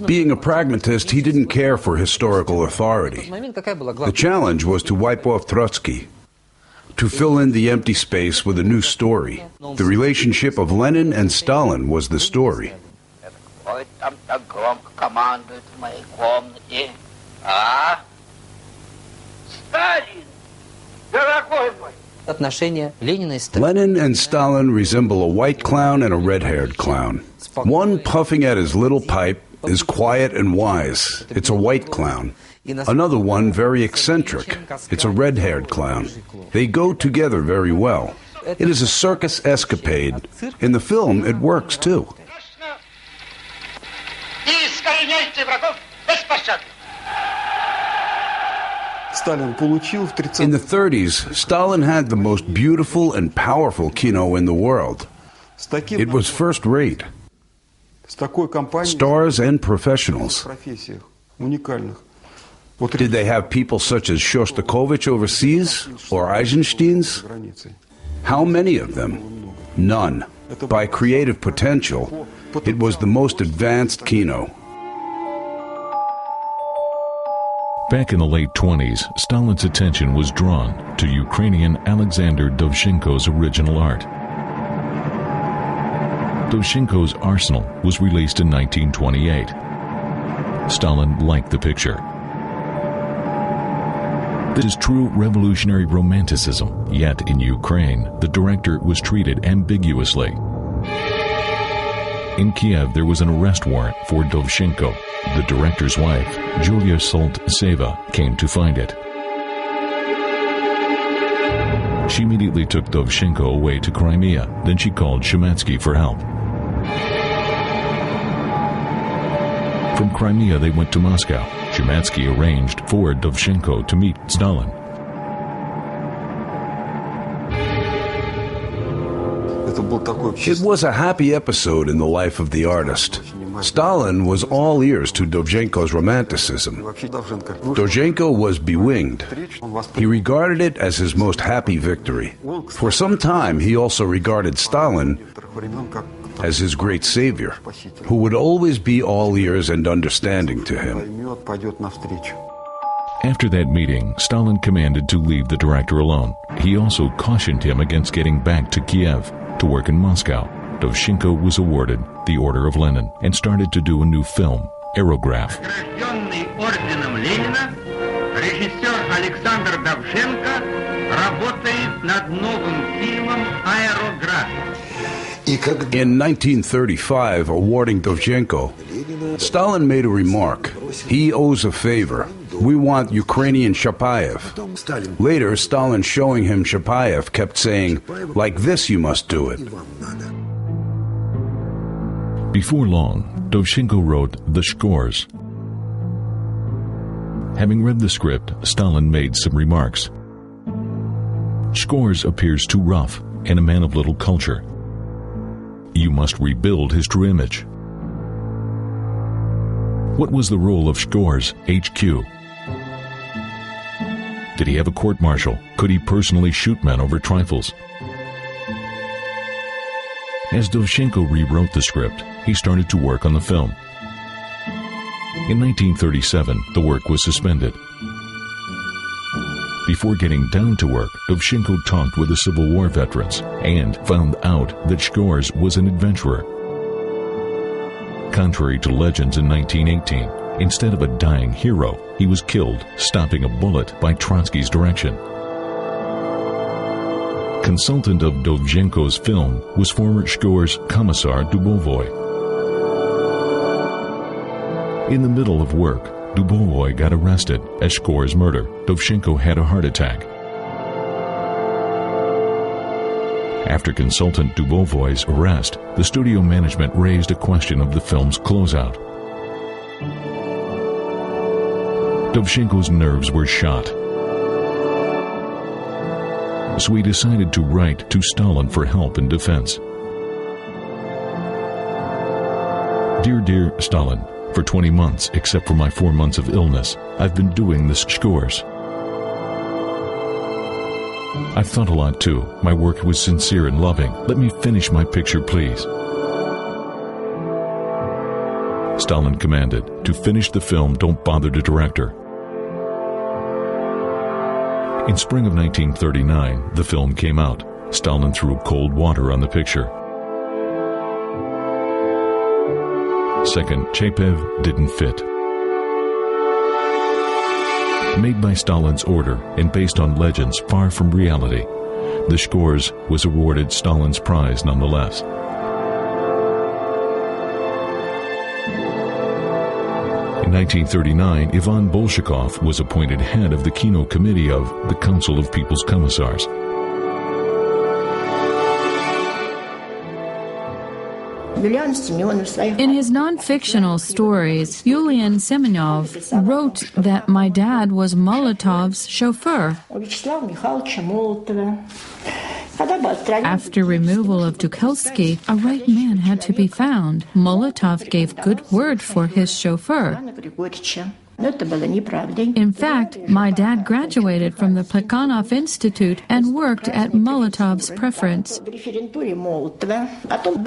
Being a pragmatist, he didn't care for historical authority. The challenge was to wipe off Trotsky, to fill in the empty space with a new story. The relationship of Lenin and Stalin was the story. командует в моей комнате. А? Сталин, дорогой мой. Отношения Ленина и Сталина. Lenin and Stalin resemble a white clown and a red-haired clown. One puffing at his little pipe is quiet and wise. It's a white clown. Another one very eccentric. It's a red-haired clown. They go together very well. It is a circus escapade. In the film, it works too. In the 30s, Stalin had the most beautiful and powerful kino in the world. It was first-rate. Stars and professionals. Did they have people such as Shostakovich overseas or Eisenstein's? How many of them? None. By creative potential, it was the most advanced kino. Back in the late 20s, Stalin's attention was drawn to Ukrainian Alexander Dovzhenko's original art. Dovzhenko's Arsenal was released in 1928. Stalin liked the picture. This is true revolutionary romanticism, yet in Ukraine, the director was treated ambiguously. In Kiev, there was an arrest warrant for Dovzhenko. The director's wife, Julia Soltseva, came to find it. She immediately took Dovzhenko away to Crimea. Then she called Shematsky for help. From Crimea, they went to Moscow. Shematsky arranged for Dovzhenko to meet Stalin. It was a happy episode in the life of the artist. Stalin was all ears to Dovzhenko's romanticism. Dovzhenko was bewinged. He regarded it as his most happy victory. For some time, he also regarded Stalin as his great savior, who would always be all ears and understanding to him. After that meeting, Stalin commanded to leave the director alone. He also cautioned him against getting back to Kiev to work in Moscow. Dovzhenko was awarded the Order of Lenin and started to do a new film, Aerograph. Награжденный орденом Ленина, режиссер Александр Довженко работает над новым фильмом «Аэрограф». In 1935, awarding Dovzhenko, Stalin made a remark. He owes a favor. We want Ukrainian Chapayev. Later, Stalin, showing him Chapayev, kept saying, like this you must do it. Before long, Dovzhenko wrote the scores. Having read the script, Stalin made some remarks. Scores appears too rough and a man of little culture. You must rebuild his true image. What was the role of Scores HQ? Did he have a court-martial? Could he personally shoot men over trifles? As Dovzhenko rewrote the script, he started to work on the film. In 1937, the work was suspended. Before getting down to work, Dovzhenko talked with the Civil War veterans and found out that Scores was an adventurer. Contrary to legends in 1918, instead of a dying hero, he was killed stopping a bullet by Trotsky's direction. Consultant of Dovzhenko's film was former Scores Commissar Dubovoy. In the middle of work, Dubovoy got arrested at Scores' murder. Dovzhenko had a heart attack. After consultant Dubovoy's arrest, the studio management raised a question of the film's closeout. Dovzhenko's nerves were shot. So he decided to write to Stalin for help in defense. Dear Stalin, for 20 months, except for my 4 months of illness, I've been doing the scores. I've thought a lot too. My work was sincere and loving. Let me finish my picture, please. Stalin commanded, to finish the film, don't bother the director. In spring of 1939, the film came out. Stalin threw cold water on the picture. Second, Chepev didn't fit. Made by Stalin's order and based on legends far from reality, the Shkors was awarded Stalin's prize nonetheless. In 1939, Ivan Bolshakov was appointed head of the Kino Committee of the Council of People's Commissars. In his non-fictional stories, Yulian Semenov wrote that my dad was Molotov's chauffeur. After removal of Tukhelsky, a right man had to be found. Molotov gave good word for his chauffeur. In fact, my dad graduated from the Plekhanov Institute and worked at Molotov's preference.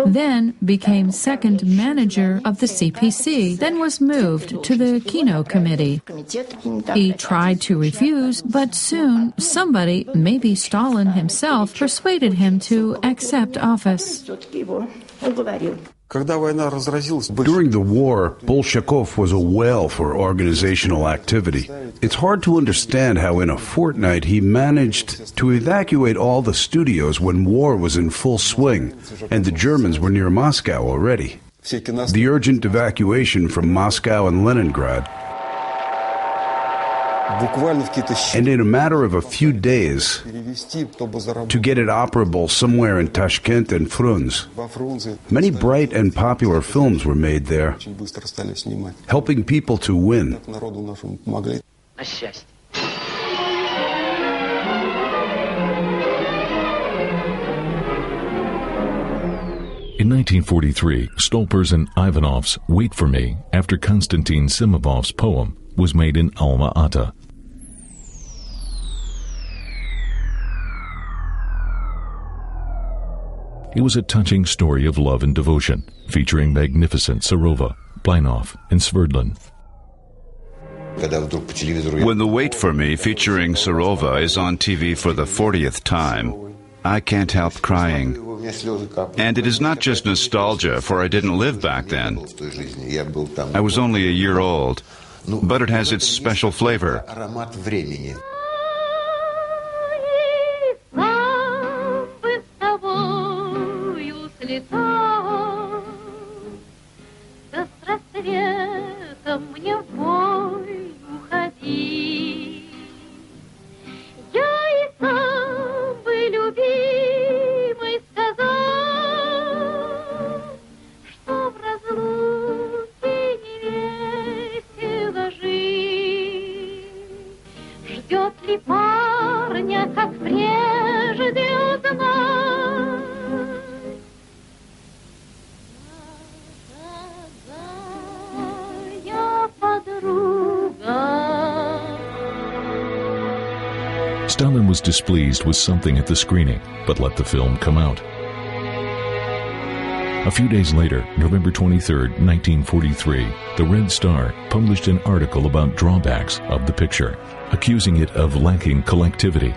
Then became second manager of the CPC, then was moved to the Kino Committee. He tried to refuse, but soon somebody, maybe Stalin himself, persuaded him to accept office. During the war, Bolshakov was a whale for organizational activity. It's hard to understand how in a fortnight he managed to evacuate all the studios when war was in full swing, and the Germans were near Moscow already. The urgent evacuation from Moscow and Leningrad, and in a matter of a few days, to get it operable somewhere in Tashkent and Frunze. Many bright and popular films were made there, helping people to win. In 1943, Stolper's and Ivanov's Wait for Me, after Konstantin Simovov's poem, was made in Alma-Ata. It was a touching story of love and devotion, featuring magnificent Serova, Blynov, and Sverdlin. When The Wait for Me featuring Serova is on TV for the 40th time, I can't help crying. And it is not just nostalgia, for I didn't live back then. I was only a year old, but it has its special flavor. Stalin was displeased with something at the screening, but let the film come out. A few days later, November 23, 1943, the Red Star published an article about drawbacks of the picture, accusing it of lacking collectivity.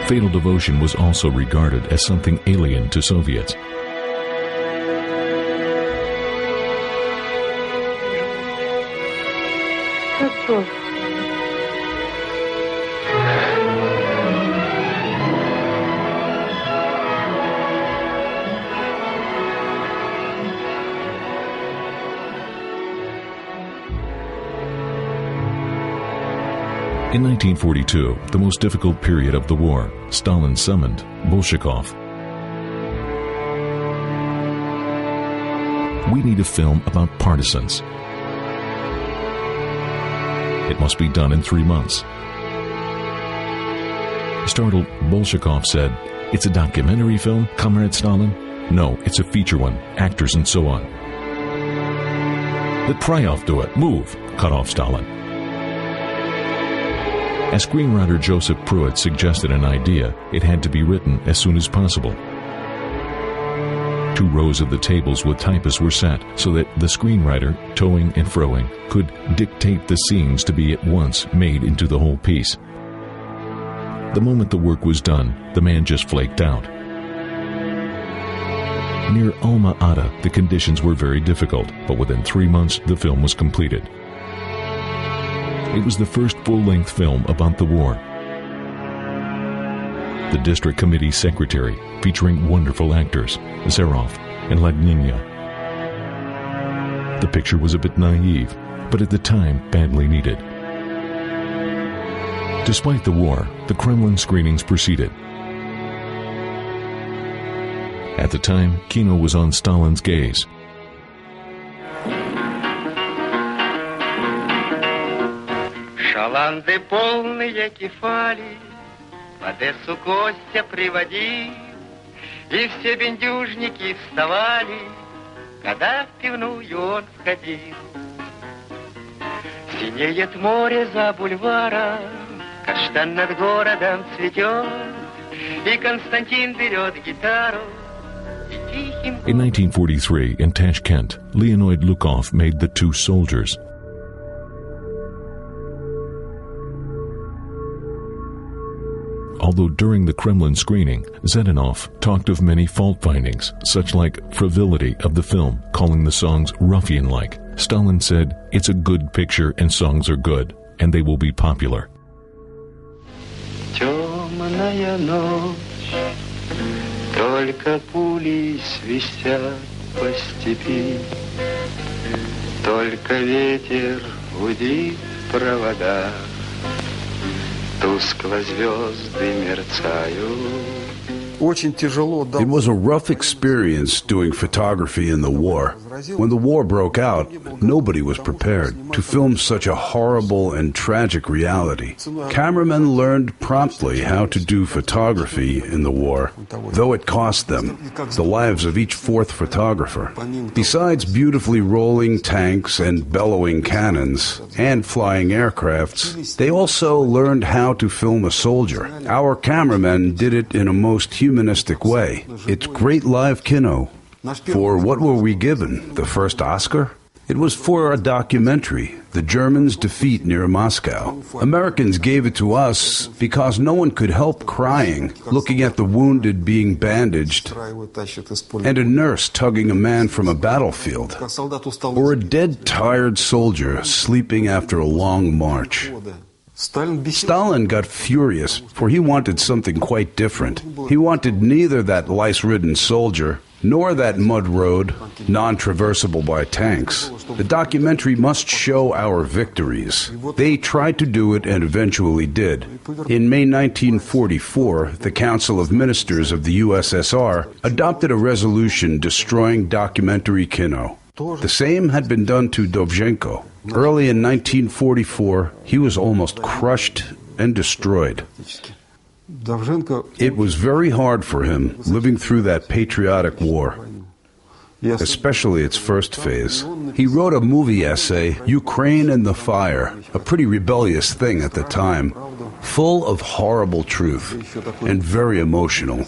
Fatal Devotion was also regarded as something alien to Soviets. In 1942, the most difficult period of the war, Stalin summoned Bolshakov. We need a film about partisans. It must be done in 3 months. Startled, Bolshakov said, "It's a documentary film, Comrade Stalin?" "No, it's a feature one, actors and so on." "Let Pryov do it, move," cut off Stalin. As screenwriter Joseph Pruitt suggested an idea, it had to be written as soon as possible. 2 rows of the tables with typists were set so that the screenwriter, toing and froing, could dictate the scenes to be at once made into the whole piece. The moment the work was done, the man just flaked out. Near Alma-Ata, the conditions were very difficult, but within 3 months, the film was completed. It was the first full-length film about the war. The district committee secretary, featuring wonderful actors, Zerov and Lagninya. The picture was a bit naive, but at the time, badly needed. Despite the war, the Kremlin screenings proceeded. At the time, Kino was on Stalin's gaze. Шаланды полные кефали, в Одессу Костя приводил, и все бендюжники вставали, когда в пивную он входил. Синеет море за бульваром, каштан над городом цветет, и Константин берет гитару. In 1943, in Tashkent, Leonid Lukov made The Two Soldiers. Although during the Kremlin screening, Zhdanov talked of many fault findings, such like frivolity of the film, calling the songs ruffian-like, Stalin said, "It's a good picture and songs are good, and they will be popular." Темная ночь, только пули свистят по степи, только ветер гудит в проводах, тускло звезды мерцают. It was a rough experience doing photography in the war. When the war broke out, nobody was prepared to film such a horrible and tragic reality. Cameramen learned promptly how to do photography in the war, though it cost them the lives of each fourth photographer. Besides beautifully rolling tanks and bellowing cannons and flying aircrafts, they also learned how to film a soldier. Our cameramen did it in a most humanistic way. It's great live kino. For what were we given? The first Oscar? It was for a documentary, The Germans' Defeat Near Moscow. Americans gave it to us because no one could help crying, looking at the wounded being bandaged, and a nurse tugging a man from a battlefield, or a dead, tired soldier sleeping after a long march. Stalin got furious, for he wanted something quite different. He wanted neither that lice-ridden soldier nor that mud road, non-traversable by tanks. The documentary must show our victories. They tried to do it and eventually did. In May 1944, the Council of Ministers of the USSR adopted a resolution destroying documentary kino. The same had been done to Dovzhenko. Early in 1944, he was almost crushed and destroyed. It was very hard for him living through that patriotic war, especially its first phase. He wrote a movie essay, Ukraine in the Fire, a pretty rebellious thing at the time, full of horrible truth and very emotional.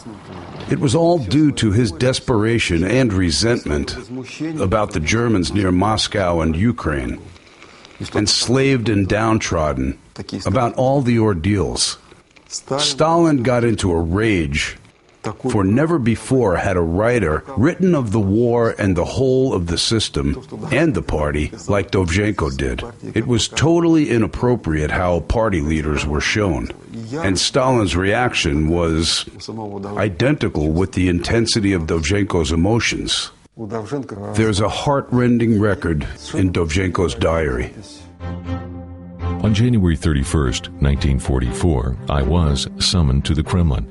It was all due to his desperation and resentment about the Germans near Moscow and Ukraine, enslaved and downtrodden, about all the ordeals. Stalin got into a rage, for never before had a writer written of the war and the whole of the system and the party like Dovzhenko did. It was totally inappropriate how party leaders were shown, and Stalin's reaction was identical with the intensity of Dovzhenko's emotions. There's a heart-rending record in Dovzhenko's diary. On January 31st, 1944, I was summoned to the Kremlin.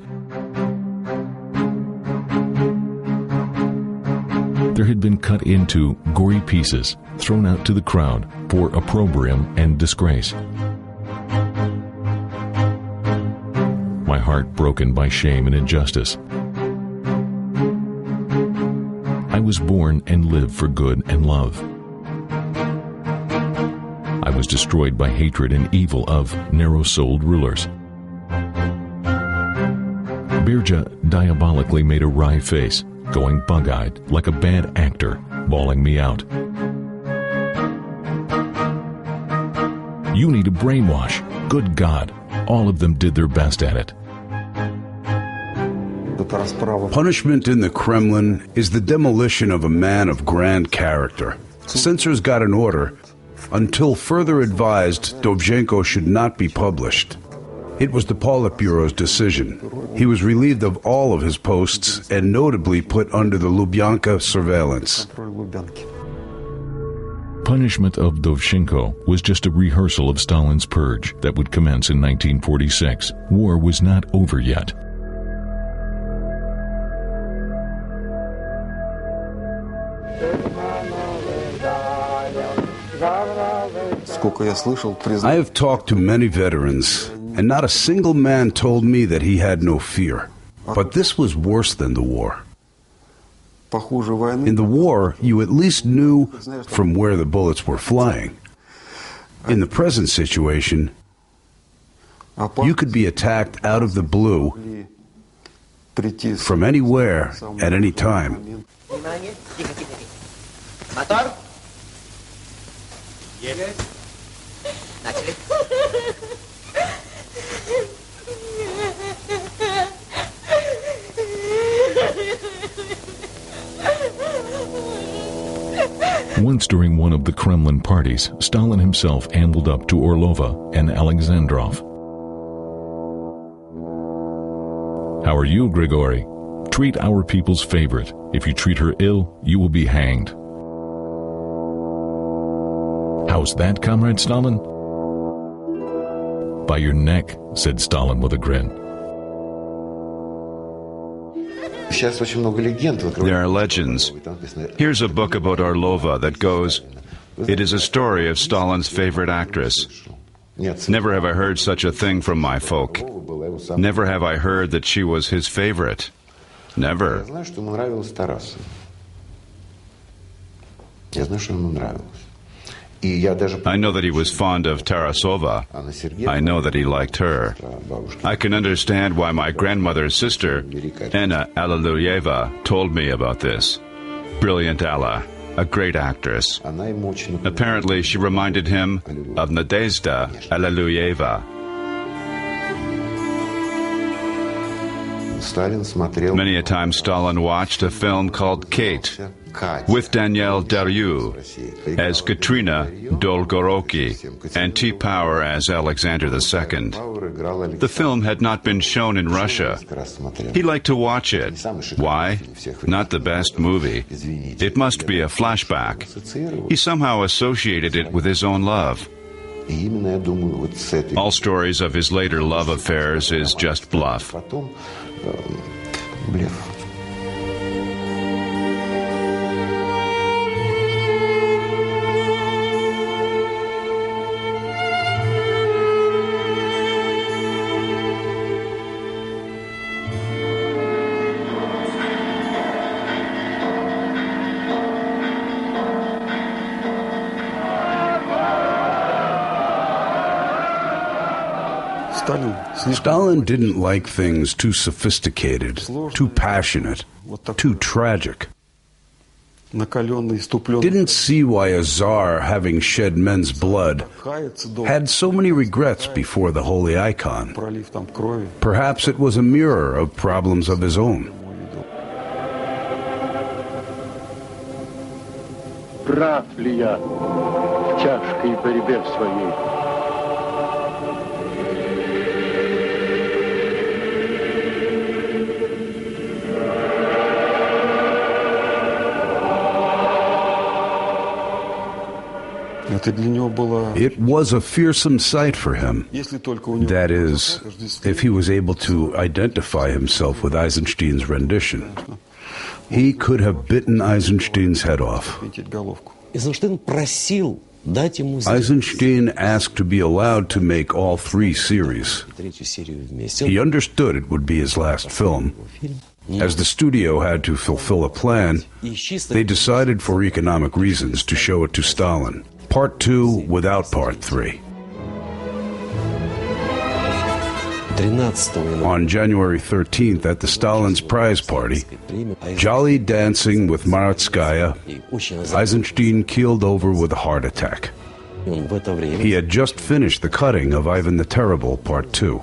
There had been cut into gory pieces, thrown out to the crowd for opprobrium and disgrace. My heart broken by shame and injustice. I was born and lived for good and love. I was destroyed by hatred and evil of narrow-souled rulers. Birja diabolically made a wry face, going bug-eyed like a bad actor, bawling me out. You need a brainwash. Good God, all of them did their best at it. Punishment in the Kremlin is the demolition of a man of grand character. Censors got an order. Until further advised, Dovzhenko should not be published. It was the Politburo's decision. He was relieved of all of his posts and notably put under the Lubyanka surveillance. Punishment of Dovzhenko was just a rehearsal of Stalin's purge that would commence in 1946. War was not over yet. I have talked to many veterans, and not a single man told me that he had no fear. But this was worse than the war. In the war, you at least knew from where the bullets were flying. In the present situation, you could be attacked out of the blue from anywhere at any time. Once during one of the Kremlin parties, Stalin himself ambled up to Orlova and Alexandrov. "How are you, Grigory? Treat our people's favorite. If you treat her ill, you will be hanged." "How's that, Comrade Stalin?" "By your neck," said Stalin with a grin. There are legends. Here's a book about Orlova that goes, "It is a story of Stalin's favorite actress. Never have I heard such a thing from my folk. Never have I heard that she was his favorite. Never." I know that he was fond of Tarasova. I know that he liked her. I can understand why my grandmother's sister, Anna Alliluyeva, told me about this. Brilliant Alla, a great actress. Apparently she reminded him of Nadezhda Alliluyeva. Many a time Stalin watched a film called Kate, with Danielle Daryu as Katrina Dolgoroki and T. Power as Alexander II. The film had not been shown in Russia. He liked to watch it. Why? Not the best movie. It must be a flashback. He somehow associated it with his own love. All stories of his later love affairs is just bluff. Stalin didn't like things too sophisticated, too passionate, too tragic. Didn't see why a czar, having shed men's blood, had so many regrets before the holy icon. Perhaps it was a mirror of problems of his own. Прав ли я в тяжкой борьбе своей? It was a fearsome sight for him. That is, if he was able to identify himself with Eisenstein's rendition. He could have bitten Eisenstein's head off. Eisenstein asked to be allowed to make all 3 series. He understood it would be his last film. As the studio had to fulfill a plan, they decided for economic reasons to show it to Stalin. Part 2 without Part 3. On January 13th at the Stalin's prize party, jolly dancing with Maratskaya, Eisenstein keeled over with a heart attack. He had just finished the cutting of Ivan the Terrible, Part 2.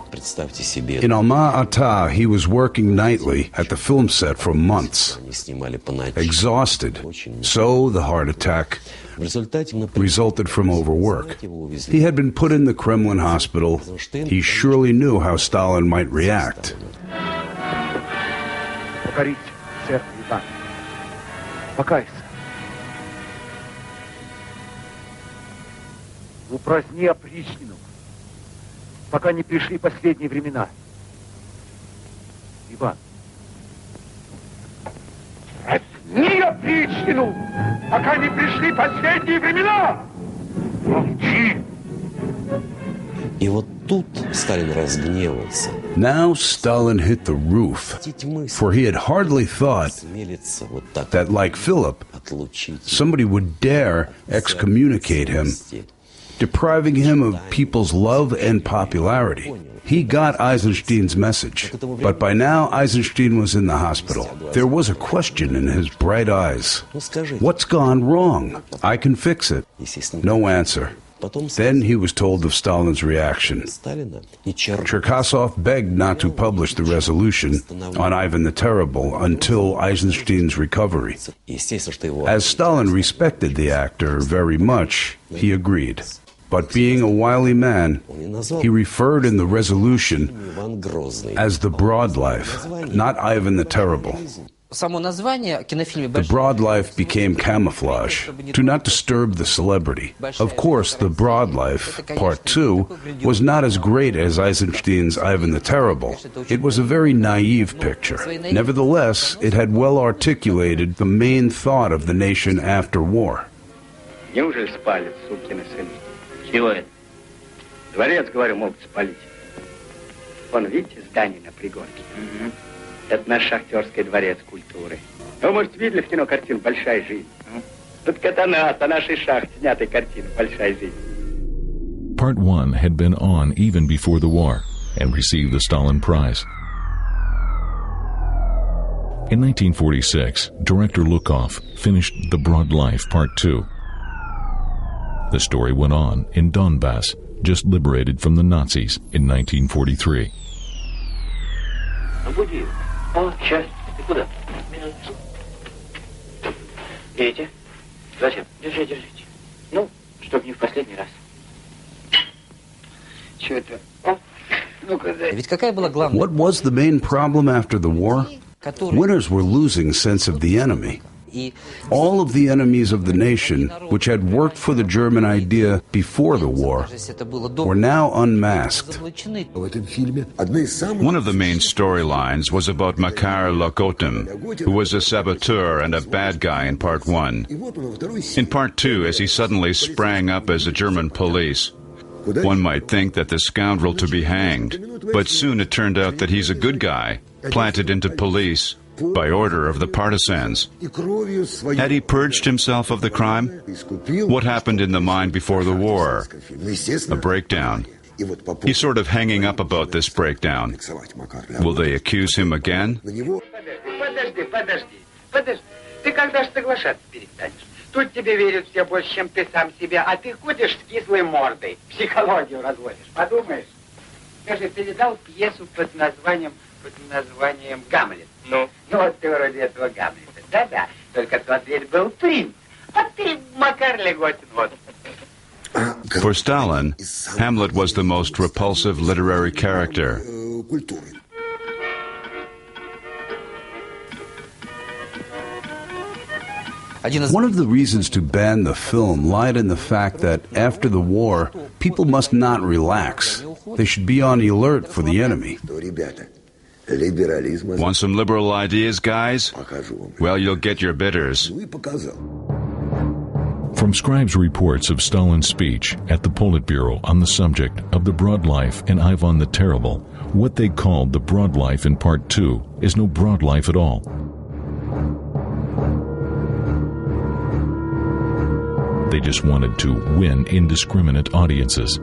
In Alma-Ata, he was working nightly at the film set for months, exhausted. So the heart attack resulted from overwork. He had been put in the Kremlin hospital. He surely knew how Stalin might react. Упраздни опричнину, пока не пришли последние времена. Иван. Упраздни опричнину, пока не пришли последние времена. Молчи. И вот тут Сталин разгневался. Now Stalin hit the roof, for he had hardly thought that, like Philip, somebody would dare excommunicate him, depriving him of people's love and popularity. He got Eisenstein's message, but by now Eisenstein was in the hospital. There was a question in his bright eyes. What's gone wrong? I can fix it. No answer. Then he was told of Stalin's reaction. Cherkasov begged not to publish the resolution on Ivan the Terrible until Eisenstein's recovery. As Stalin respected the actor very much, he agreed. But being a wily man, he referred in the resolution as the Broad Life, not Ivan the Terrible. The Broad Life became camouflage to not disturb the celebrity. Of course, the Broad Life, Part 2, was not as great as Eisenstein's Ivan the Terrible. It was a very naive picture. Nevertheless, it had well articulated the main thought of the nation after war. Неужели спалят, сукины сыны? Чего это? Дворец, говорю, могут спалить. Вон, видите, здание на пригорке? Это наш шахтерский дворец культуры. Вы, может, видели в кино картину «Большая жизнь»? Тут это на нашей шахте снятой картины «Большая жизнь». Part 1 had been on even before the war and received the Stalin Prize. In 1946, director Lukov finished The Broad Life Part 2. The story went on in Donbass, just liberated from the Nazis in 1943. О, сейчас. Ты куда? Видите? Зачем? Держите. Ну, чтоб не в последний раз. Чего это? О, ну-ка, дай. Ведь какая была главная? What was the main problem after the war? Winners were losing sense of the enemy. All of the enemies of the nation, which had worked for the German idea before the war, were now unmasked. One of the main storylines was about Makar Lokotin, who was a saboteur and a bad guy in Part 1. In Part 2, as he suddenly sprang up as a German police, one might think that the scoundrel to be hanged, but soon it turned out that he's a good guy, planted into police by order of the partisans. Had he purged himself of the crime? What happened in the mind before the war? A breakdown. He's sort of hanging up about this breakdown. Will they accuse him again? Подожди. Ты когда же соглашаться перестанешь? Тут тебе верят все больше, чем ты сам себе, а ты ходишь с кислой мордой, психологию разводишь. Подумаешь? Скажи, ты видал пьесу под названием «Гамлет»? Ну? Ну, вот ты вроде этого Гамлета. Да-да, только тот ведь был принц. А ты Макар Леготин, вот. For Stalin, Hamlet was the most repulsive literary character. One of the reasons to ban the film lied in the fact that after the war, people must not relax. They should be on the alert for the enemy. Want some liberal ideas, guys? Well, you'll get your bitters. From scribes' reports of Stalin's speech at the Politburo on the subject of the Broad Life and Ivan the Terrible, what they called the Broad Life in Part 2 is no Broad Life at all. They just wanted to win indiscriminate audiences.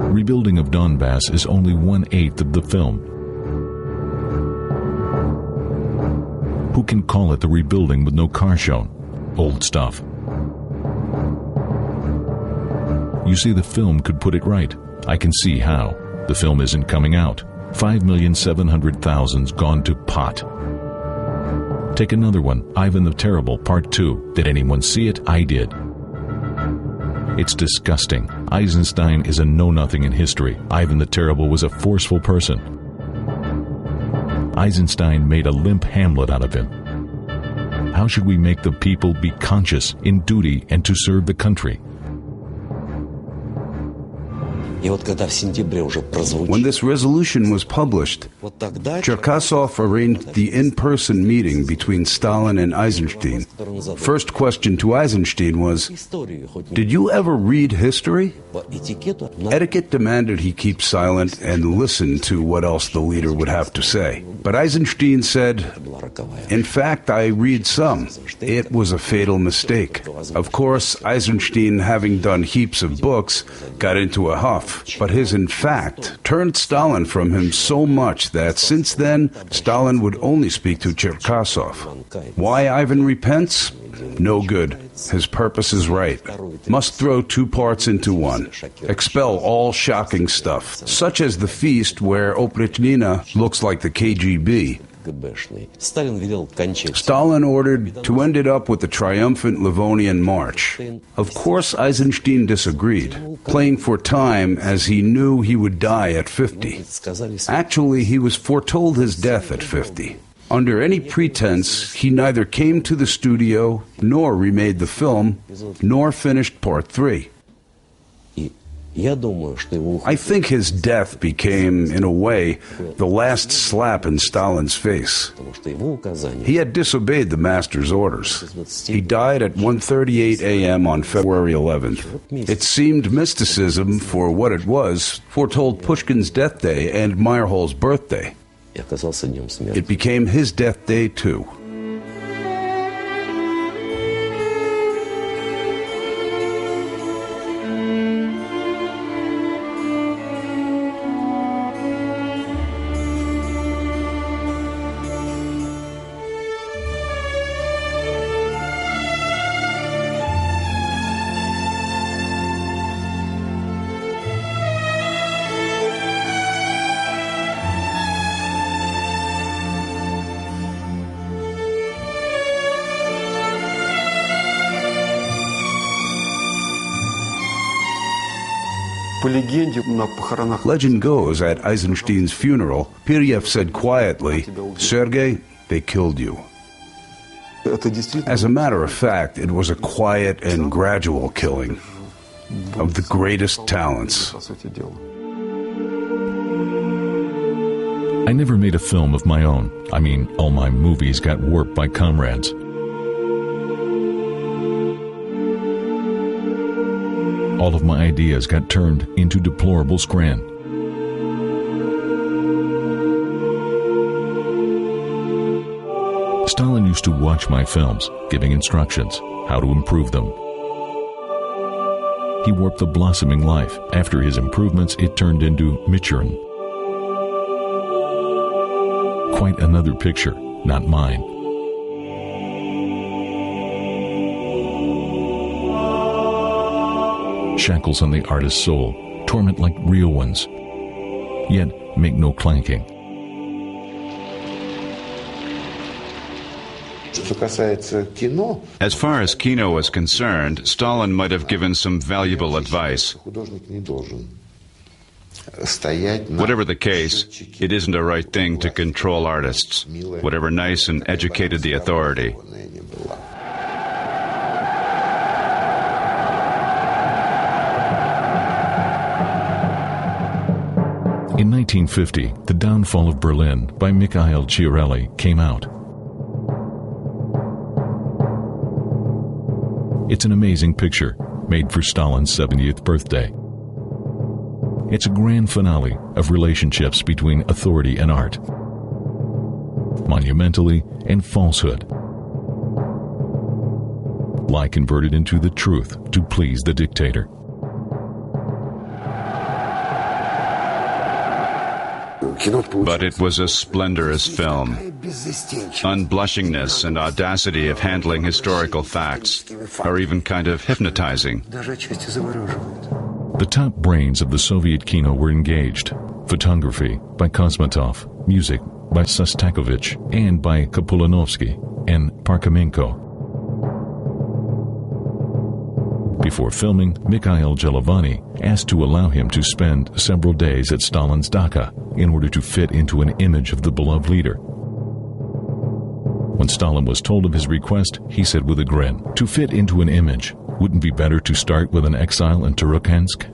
Rebuilding of Donbass is only 1/8 of the film. Who can call it the rebuilding with no car shown? Old stuff. You say the film could put it right. I can see how. The film isn't coming out. 5,700,000's gone to pot. Take another one, Ivan the Terrible, Part 2. Did anyone see it? I did. It's disgusting. Eisenstein is a know-nothing in history. Ivan the Terrible was a forceful person. Eisenstein made a limp Hamlet out of him. How should we make the people be conscious, in duty, and to serve the country? When this resolution was published, Cherkasov arranged the in-person meeting between Stalin and Eisenstein. First question to Eisenstein was, "Did you ever read history?" Etiquette demanded he keep silent and listen to what else the leader would have to say. But Eisenstein said, "In fact, I read some. It was a fatal mistake." Of course, Eisenstein, having done heaps of books, got into a huff. But his "in fact" turned Stalin from him so much that since then, Stalin would only speak to Cherkasov. Why Ivan repents? No good. His purpose is right. Must throw two parts into one. Expel all shocking stuff, such as the feast where Oprichnina looks like the KGB. Stalin ordered to end it up with the triumphant Livonian March. Of course, Eisenstein disagreed, playing for time as he knew he would die at 50. Actually, he was foretold his death at 50. Under any pretense, he neither came to the studio, nor remade the film, nor finished Part 3. I think his death became, in a way, the last slap in Stalin's face. He had disobeyed the master's orders. He died at 1:38 a.m. on February 11th. It seemed mysticism for what it was, foretold Pushkin's death day and Meyerhold's birthday. It became his death day, too. Legend goes, at Eisenstein's funeral, Piryev said quietly, "Sergei, they killed you." As a matter of fact, it was a quiet and gradual killing of the greatest talents. I never made a film of my own. I mean, all my movies got warped by comrades. All of my ideas got turned into deplorable scran. Stalin used to watch my films, giving instructions, how to improve them. He warped the blossoming life. After his improvements, it turned into Michurin. Quite another picture, not mine. Shackles on the artist's soul, torment like real ones, yet make no clanking. As far as Kino was concerned, Stalin might have given some valuable advice. Whatever the case, it isn't a right thing to control artists, whatever nice and educated the authority. In 1950, The Downfall of Berlin by Mikhail Chiarelli came out. It's an amazing picture, made for Stalin's 70th birthday. It's a grand finale of relationships between authority and art, monumentally and falsehood. Lie converted into the truth to please the dictator. But it was a splendorous film. Unblushingness and audacity of handling historical facts are even kind of hypnotizing. The top brains of the Soviet kino were engaged. Photography by Kosmatov, music by Sostakovich and by Kapulanovsky and Parkhomenko. Before filming, Mikhail Jelovany asked to allow him to spend several days at Stalin's dacha in order to fit into an image of the beloved leader. When Stalin was told of his request, he said with a grin, "To fit into an image, wouldn't it be better to start with an exile in Turukhansk?"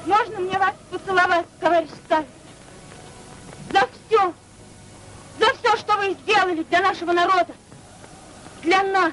Можно мне вас поцеловать, товарищ Сталин? За все, что вы сделали для нашего народа, для нас.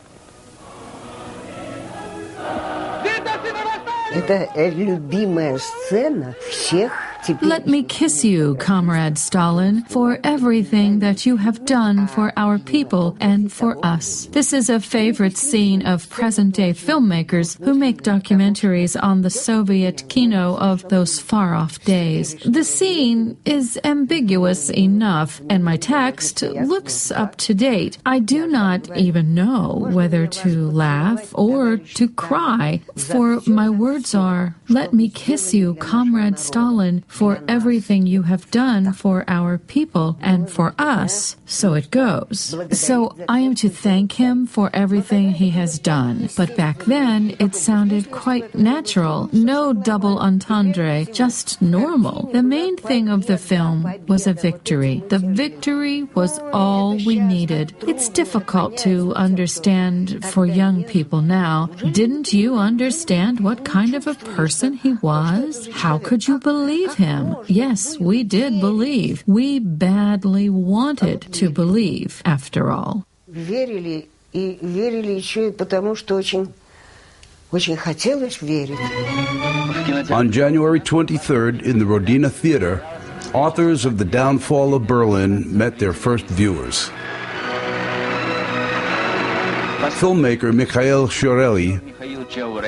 Это любимая сцена всех теперь. Let me kiss you, Comrade Stalin, for everything that you have done for our people and for us. This is a favorite scene of present-day filmmakers who make documentaries on the Soviet kino of those far-off days. The scene is ambiguous enough, and my text looks up to date. I do not even know whether to laugh or to cry, for my words are, "Let me kiss you, Comrade Stalin, for everything you have done for our people and for us." So it goes. So I am to thank him for everything he has done. But back then, it sounded quite natural. No double entendre, just normal. The main thing of the film was a victory. The victory was all we needed. It's difficult to understand for young people now. Didn't you understand what kind of a person he was? How could you believe him? Yes, we did believe. We badly wanted to believe, after all. Верили и верили еще и потому, что очень хотелось верить. On January 23rd, in the Rodina Theater, authors of The Downfall of Berlin met their first viewers. Filmmaker Mikhail Shorely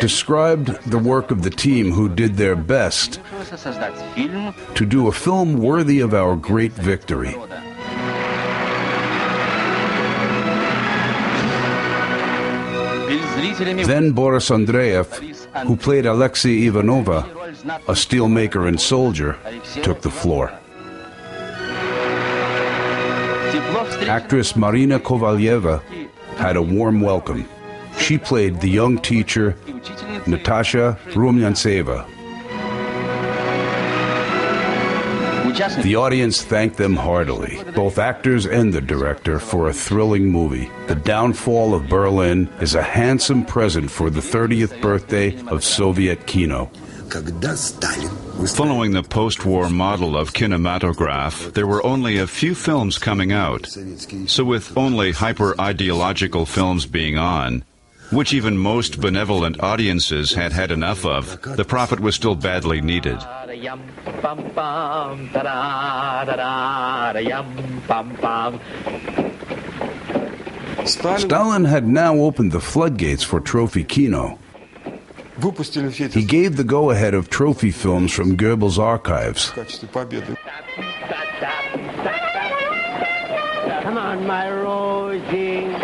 described the work of the team who did their best to do a film worthy of our great victory. Then Boris Andreev, who played Alexei Ivanova, a steelmaker and soldier, took the floor. Actress Marina Kovalyeva had a warm welcome. She played the young teacher, Natasha Rumyantseva. The audience thanked them heartily, both actors and the director, for a thrilling movie. The Downfall of Berlin is a handsome present for the 30th birthday of Soviet kino. Following the post-war model of kinematograph, there were only a few films coming out. So with only hyper-ideological films being on, which even most benevolent audiences had had enough of, the profit was still badly needed. Stalin had now opened the floodgates for trophy kino. He gave the go-ahead of trophy films from Goebbels' archives. Come on, my Rosie.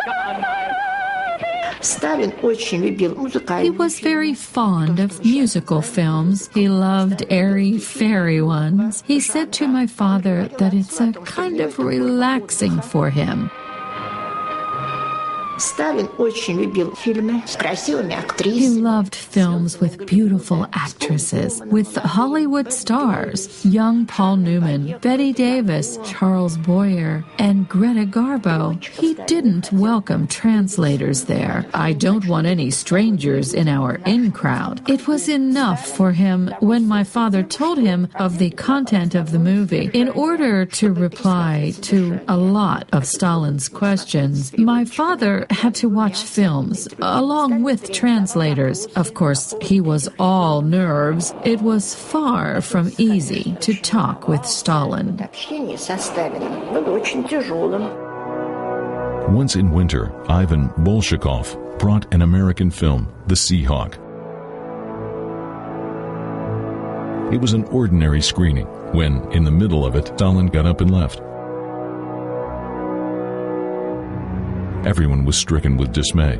He was very fond of musical films. He loved airy-fairy ones. He said to my father that it's a kind of relaxing for him. Stalin очень любил фильмы с красивыми актрисами. He loved films with beautiful actresses, with Hollywood stars, young Paul Newman, Bette Davis, Charles Boyer, and Greta Garbo. He didn't welcome translators there. I don't want any strangers in our in-crowd. It was enough for him when my father told him of the content of the movie. In order to reply to a lot of Stalin's questions, my father had to watch films along with translators. Of course, he was all nerves. It was far from easy to talk with Stalin. Once in winter, Ivan Bolshakov brought an American film, The Seahawk. It was an ordinary screening when, in the middle of it, Stalin got up and left. Everyone was stricken with dismay.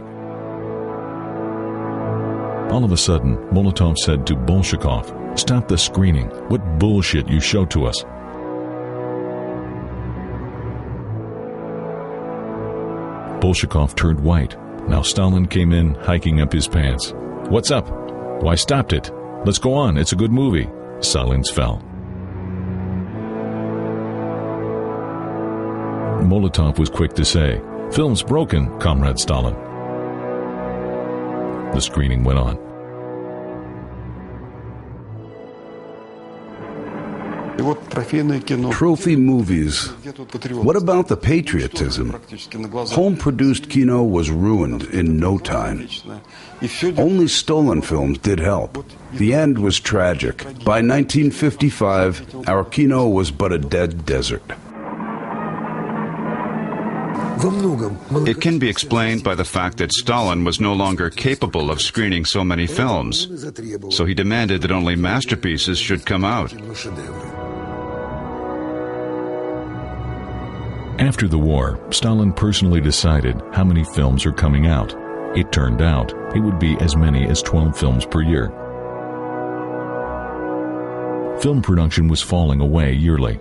All of a sudden, Molotov said to Bolshakov, "Stop the screening. What bullshit you show to us." Bolshakov turned white. Now Stalin came in, hiking up his pants. "What's up? Why stopped it? Let's go on. It's a good movie." Silence fell. Molotov was quick to say, "Film's broken, Comrade Stalin." The screening went on. Trophy movies. What about the patriotism? Home-produced kino was ruined in no time. Only stolen films did help. The end was tragic. By 1955, our kino was but a dead desert. It can be explained by the fact that Stalin was no longer capable of screening so many films, so he demanded that only masterpieces should come out. After the war, Stalin personally decided how many films are coming out. It turned out it would be as many as 12 films per year. Film production was falling away yearly.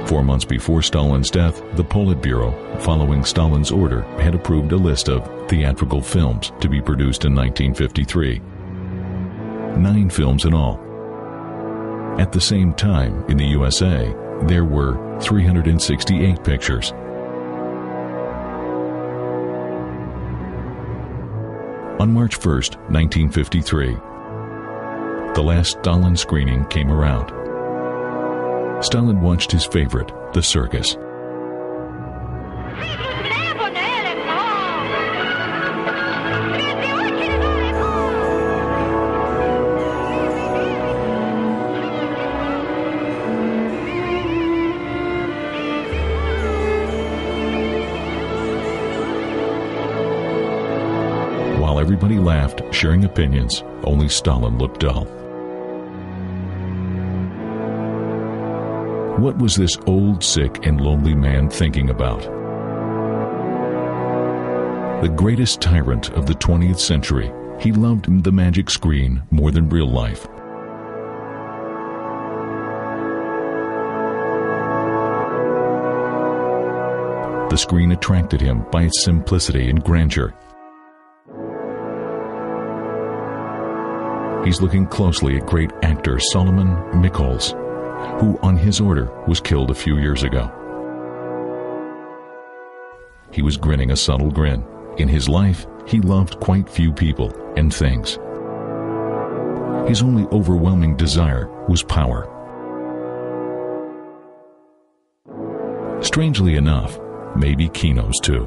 4 months before Stalin's death, the Politburo, following Stalin's order, had approved a list of theatrical films to be produced in 1953. 9 films in all. At the same time, in the USA, there were 368 pictures. On March 1st, 1953, the last Stalin screening came around. Stalin watched his favorite, The Circus. While everybody laughed, sharing opinions, only Stalin looked dull. What was this old, sick, and lonely man thinking about? The greatest tyrant of the 20th century, he loved the magic screen more than real life. The screen attracted him by its simplicity and grandeur. He's looking closely at great actor Solomon Mikhoels, who, on his order, was killed a few years ago. He was grinning a subtle grin. In his life, he loved quite few people and things. His only overwhelming desire was power. Strangely enough, maybe kinos too.